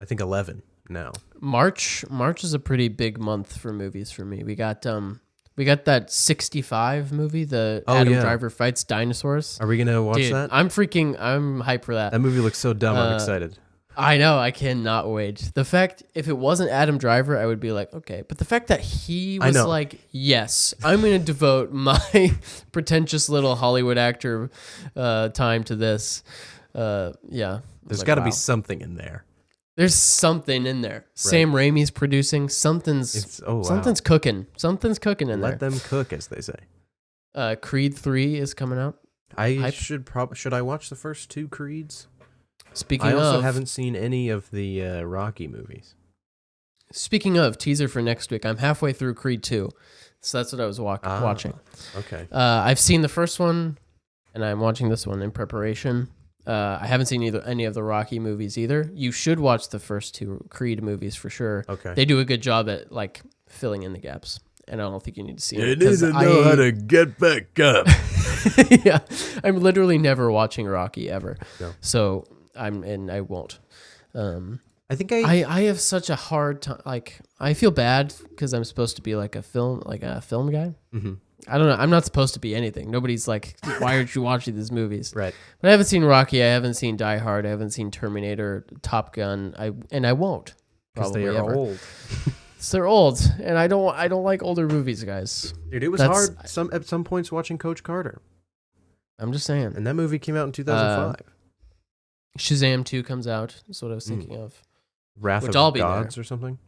I think, 11 now. March is a pretty big month for movies for me. We got that 65 movie, the Adam Driver fights dinosaurs. Are we gonna watch that? I'm hyped for that. That movie looks so dumb. I'm excited. I know, I cannot wait. The fact, if it wasn't Adam Driver, I would be like, okay. But the fact that he was like, yes, I'm going to devote my pretentious little Hollywood actor time to this. Yeah. There's got to be something in there. There's something in there. Right. Sam Raimi's producing. Something's cooking. Something's cooking in there. Let them cook, as they say. Creed 3 is coming out. Should I watch the first 2 Creeds? Speaking I of, also haven't seen any of the Rocky movies. Speaking of, teaser for next week. I'm halfway through Creed 2. So that's what I was watching. Okay. I've seen the first one, and I'm watching this one in preparation. I haven't seen any of the Rocky movies either. You should watch the first 2 Creed movies for sure. Okay. They do a good job at like filling in the gaps, and I don't think you need to see it. You need to know how to get back up. Yeah, I'm literally never watching Rocky ever. No. So I won't. I think I have such a hard time. Like, I feel bad because I'm supposed to be like a film guy. Mm-hmm. I don't know. I'm not supposed to be anything. Nobody's like, why aren't you watching these movies? Right. But I haven't seen Rocky. I haven't seen Die Hard. I haven't seen Terminator, Top Gun. I won't. Because they are old. So they're old, and I don't like older movies, guys. Dude, it was hard at some points watching Coach Carter. I'm just saying. And that movie came out in 2005. Shazam 2 comes out. That's what I was thinking of. Wrath of the Gods or something?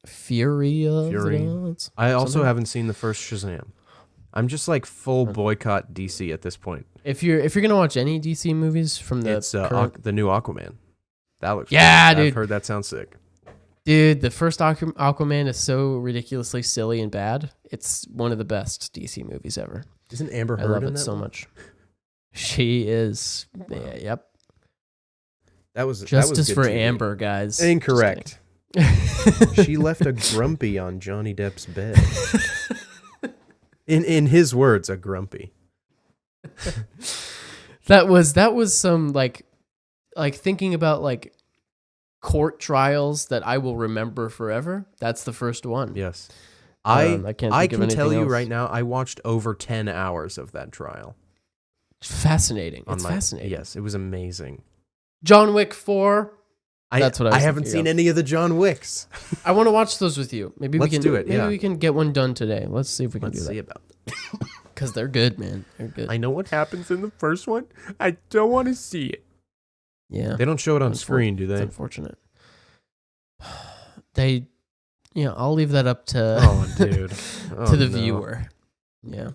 Fury of the Gods? I also haven't seen the first Shazam. I'm just like full boycott DC at this point. If you're gonna watch any DC movies from the the new Aquaman. That looks dude. I've heard that sounds sick. Dude, the first Aquaman is so ridiculously silly and bad. It's one of the best DC movies ever. Isn't Amber Heard I love in it that so one? much. She is. Wow. Yeah, yep. That was Justice good for TV. Amber, guys. Incorrect. She left a grumpy on Johnny Depp's bed. In his words, a grumpy. That was some like thinking about like court trials that I will remember forever. That's the first one. Yes. I can tell you else. right now, I watched over 10 hours of that trial. Fascinating. It's fascinating. Yes, it was amazing. John Wick 4. That's what I haven't seen any of the John Wicks. I want to watch those with you. Maybe we can do it. Maybe we can get one done today. Let's see if we can do that. Let's see about that. Because they're good, man. They're good. I know what happens in the first one. I don't want to see it. Yeah. They don't show it on screen, do they? It's unfortunate. I'll leave that up to to the viewer. Yeah.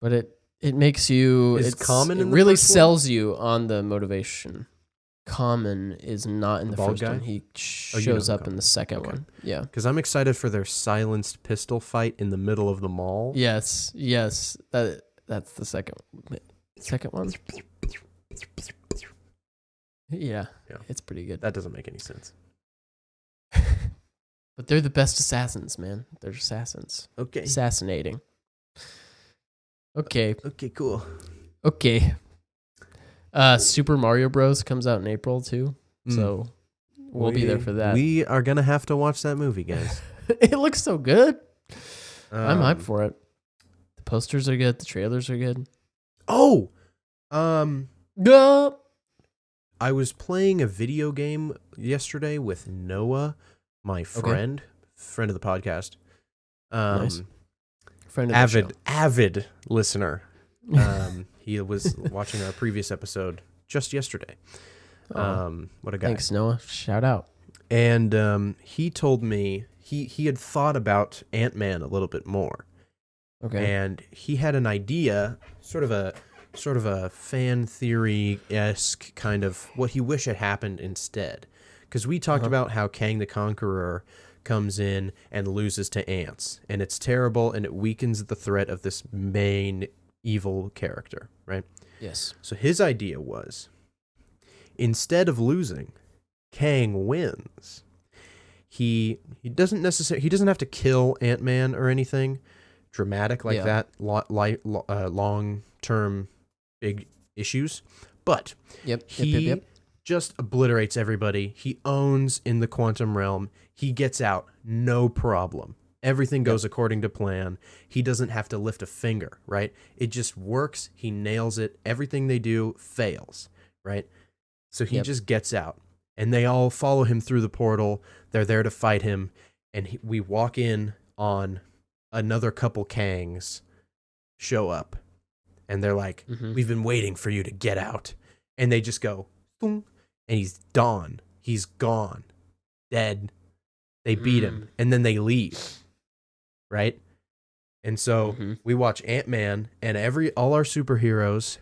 But it makes you it really sells you on the motivation. Common is not in the first one. He shows up in the second one. Yeah. Because I'm excited for their silenced pistol fight in the middle of the mall. Yes. That's the second one. Yeah. It's pretty good. That doesn't make any sense. But they're the best assassins, man. They're assassins. Okay. Assassinating. Okay. Okay, cool. Okay. Super Mario Bros. Comes out in April, too. So we'll be there for that. We are going to have to watch that movie, guys. It looks so good. I'm hyped for it. The posters are good. The trailers are good. Oh! No. I was playing a video game yesterday with Noah, my friend of the podcast. Nice. Friend of the show. Avid listener. He was watching our previous episode just yesterday. What a guy. Thanks, Noah. Shout out. And he told me he had thought about Ant-Man a little bit more. Okay. And he had an idea, sort of a fan theory-esque kind of what he wished had happened instead. Because we talked about how Kang the Conqueror comes in and loses to ants, and it's terrible, and it weakens the threat of this main evil character, right? Yes. So his idea was, instead of losing, Kang wins. He doesn't have to kill Ant-Man or anything dramatic like that, long-term big issues, but Yep. just obliterates everybody. He owns in the quantum realm. He gets out, no problem. Everything goes according to plan. He doesn't have to lift a finger, right? It just works. He nails it. Everything they do fails, right? So he just gets out. And they all follow him through the portal. They're there to fight him. And we walk in on another couple Kangs show up. And they're like, we've been waiting for you to get out. And they just go, boom, and he's gone. He's gone. Dead. They beat him. And then they leave. Right? And so we watch Ant-Man and all our superheroes,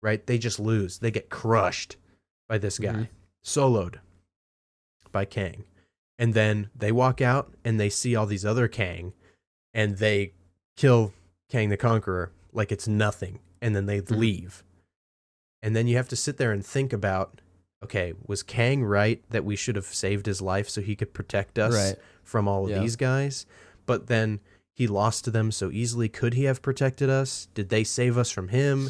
right? They just lose. They get crushed by this guy. Soloed by Kang. And then they walk out and they see all these other Kang and they kill Kang the Conqueror like it's nothing. And then they leave. And then you have to sit there and think about, okay, was Kang right that we should have saved his life so he could protect us from all of these guys? But then he lost to them so easily. Could he have protected us? Did they save us from him?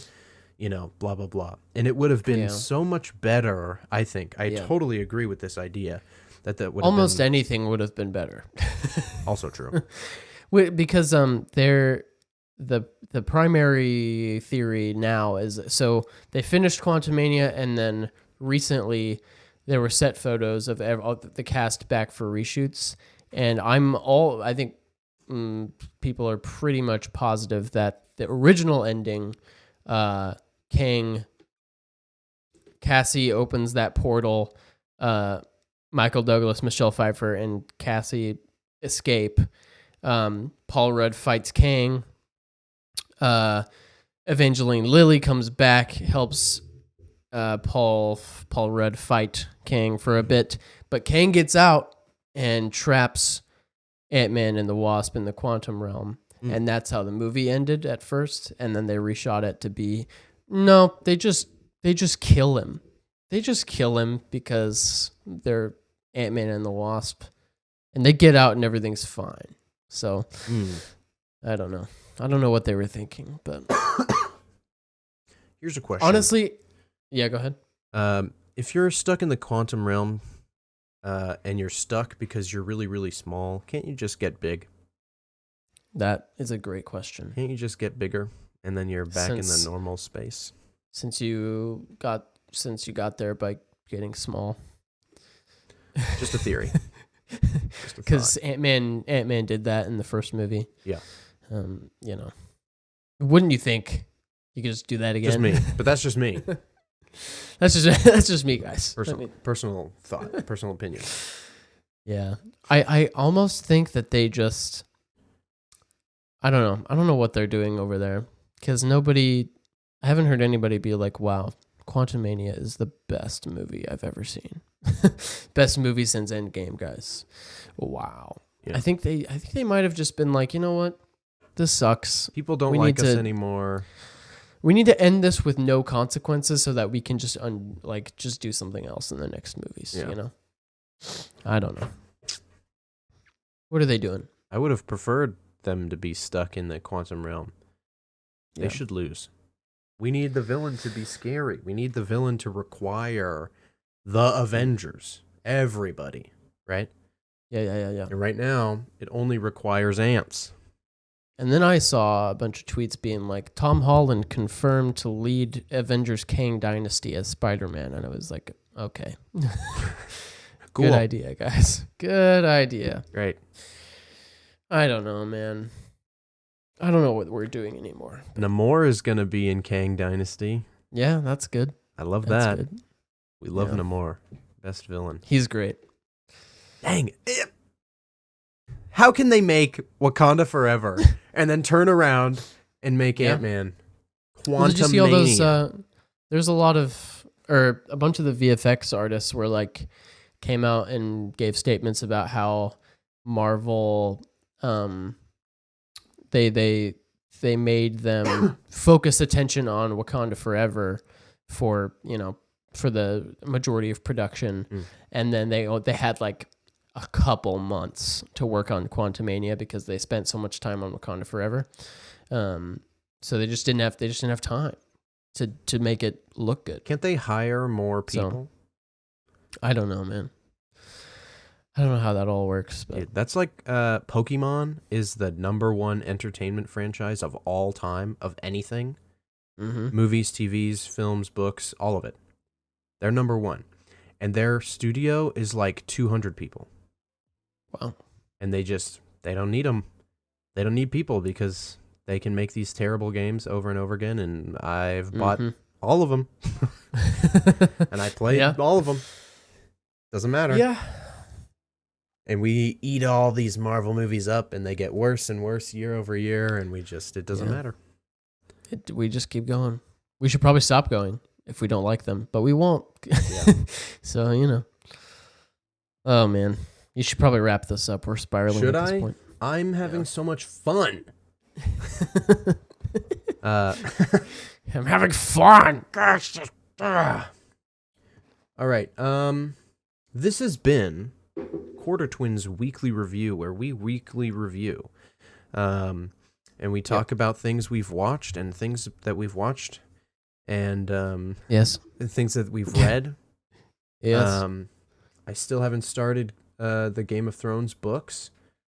You know, blah, blah, blah. And it would have been so much better, I think. I totally agree with this idea. That would almost anything would have been better. Also true. Because they're the primary theory now is, so they finished Quantumania and then recently there were set photos of the cast back for reshoots. And I think people are pretty much positive that the original ending, Cassie opens that portal, Michael Douglas, Michelle Pfeiffer, and Cassie escape. Paul Rudd fights Kang. Evangeline Lilly comes back, helps Paul Rudd fight Kang for a bit, but Kang gets out and traps Ant-Man and the Wasp in the quantum realm. And that's how the movie ended at first, and then they reshot it to be, no, they just kill him. They just kill him because they're Ant-Man and the Wasp, and they get out and everything's fine. So I don't know. I don't know what they were thinking, but here's a question. Honestly, yeah, go ahead. If you're stuck in the quantum realm, and you're stuck because you're really, really small, can't you just get big? That is a great question. Can't you just get bigger and then you're back in the normal space? Since you got there by getting small. Just a theory. Because Ant-Man did that in the first movie. Yeah. You know, wouldn't you think you could just do that again? Just me, but that's just me. that's just me, guys. Personal thought, personal opinion. Yeah, I almost think that they just, I don't know what they're doing over there, because I haven't heard anybody be like, wow, Quantumania is the best movie I've ever seen. Best movie since Endgame, guys. Wow. Yeah. I think they might have just been like, you know what? This sucks. People don't like us anymore. We need to end this with no consequences so that we can just just do something else in the next movies, you know? I don't know. What are they doing? I would have preferred them to be stuck in the quantum realm. They should lose. We need the villain to be scary. We need the villain to require the Avengers. Everybody, right? Yeah. And right now, it only requires ants. And then I saw a bunch of tweets being like, Tom Holland confirmed to lead Avengers Kang Dynasty as Spider-Man. And I was like, okay. Cool. Good idea, guys. Good idea. Right. I don't know, man. I don't know what we're doing anymore. Namor is going to be in Kang Dynasty. Yeah, that's good. I love that. Good. We love Namor. Best villain. He's great. Dang. How can they make Wakanda Forever and then turn around and make Ant-Man Quantumania? Did you see all those? There's a bunch of the VFX artists were like, came out and gave statements about how Marvel, they made them focus attention on Wakanda Forever for the majority of production, and then they had like a couple months to work on Quantumania because they spent so much time on Wakanda Forever. So they just didn't have time to make it look good. Can't they hire more people? I don't know, man. I don't know how that all works, but That's like Pokemon is the #1 entertainment franchise of all time, of anything. Movies, TVs, films, books, all of it. They're #1. And their studio is like 200 people. Wow. And they don't need them. They don't need people because they can make these terrible games over and over again. And I've bought all of them. And I played all of them. Doesn't matter. Yeah. And we eat all these Marvel movies up, and they get worse and worse year over year, and it doesn't matter. We just keep going. We should probably stop going if we don't like them, but we won't. Yeah. So, you know. Oh, man. You should probably wrap this up. We're spiraling at this point. I'm having so much fun. I'm having fun. Gosh. All right. This has been Quarter Twins Weekly Review, where we weekly review. And we talk about things we've watched and things that we've watched. And yes, things that we've read. Yes. I still haven't started the Game of Thrones books.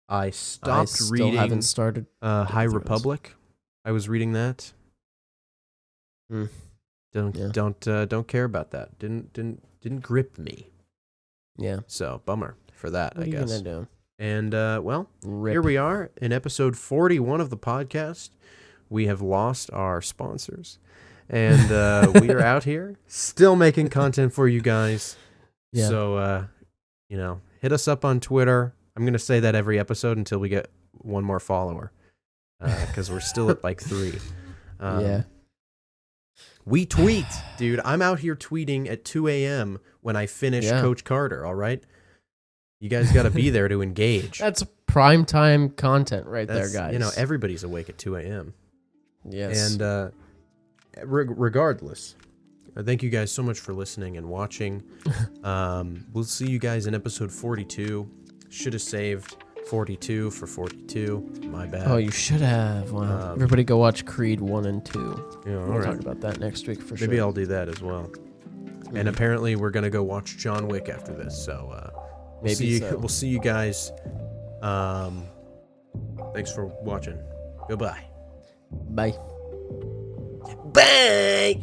I stopped reading. Haven't started High Republic. I was reading that. Don't care about that. Didn't grip me. Yeah. So bummer for that. What I guess. What are you gonna do? And Rip. here we are in episode 41 of the podcast. We have lost our sponsors, and we are out here still making content for you guys. Yeah. So hit us up on Twitter. I'm gonna say that every episode until we get one more follower, because we're still at like 3. Yeah. We tweet, dude. I'm out here tweeting at 2 a.m. when I finish Coach Carter. All right, you guys got to be there to engage. That's prime time content right there, guys. Everybody's awake at 2 a.m. Yes. And regardless, thank you guys so much for listening and watching. We'll see you guys in episode 42. Should have saved 42 for 42. My bad. Oh, you should have. Wow. Everybody go watch Creed 1 and 2. Yeah, we'll talk about that next week for sure. Maybe I'll do that as well. And apparently we're going to go watch John Wick after this. So we'll see you guys. Thanks for watching. Goodbye. Bye. Bye.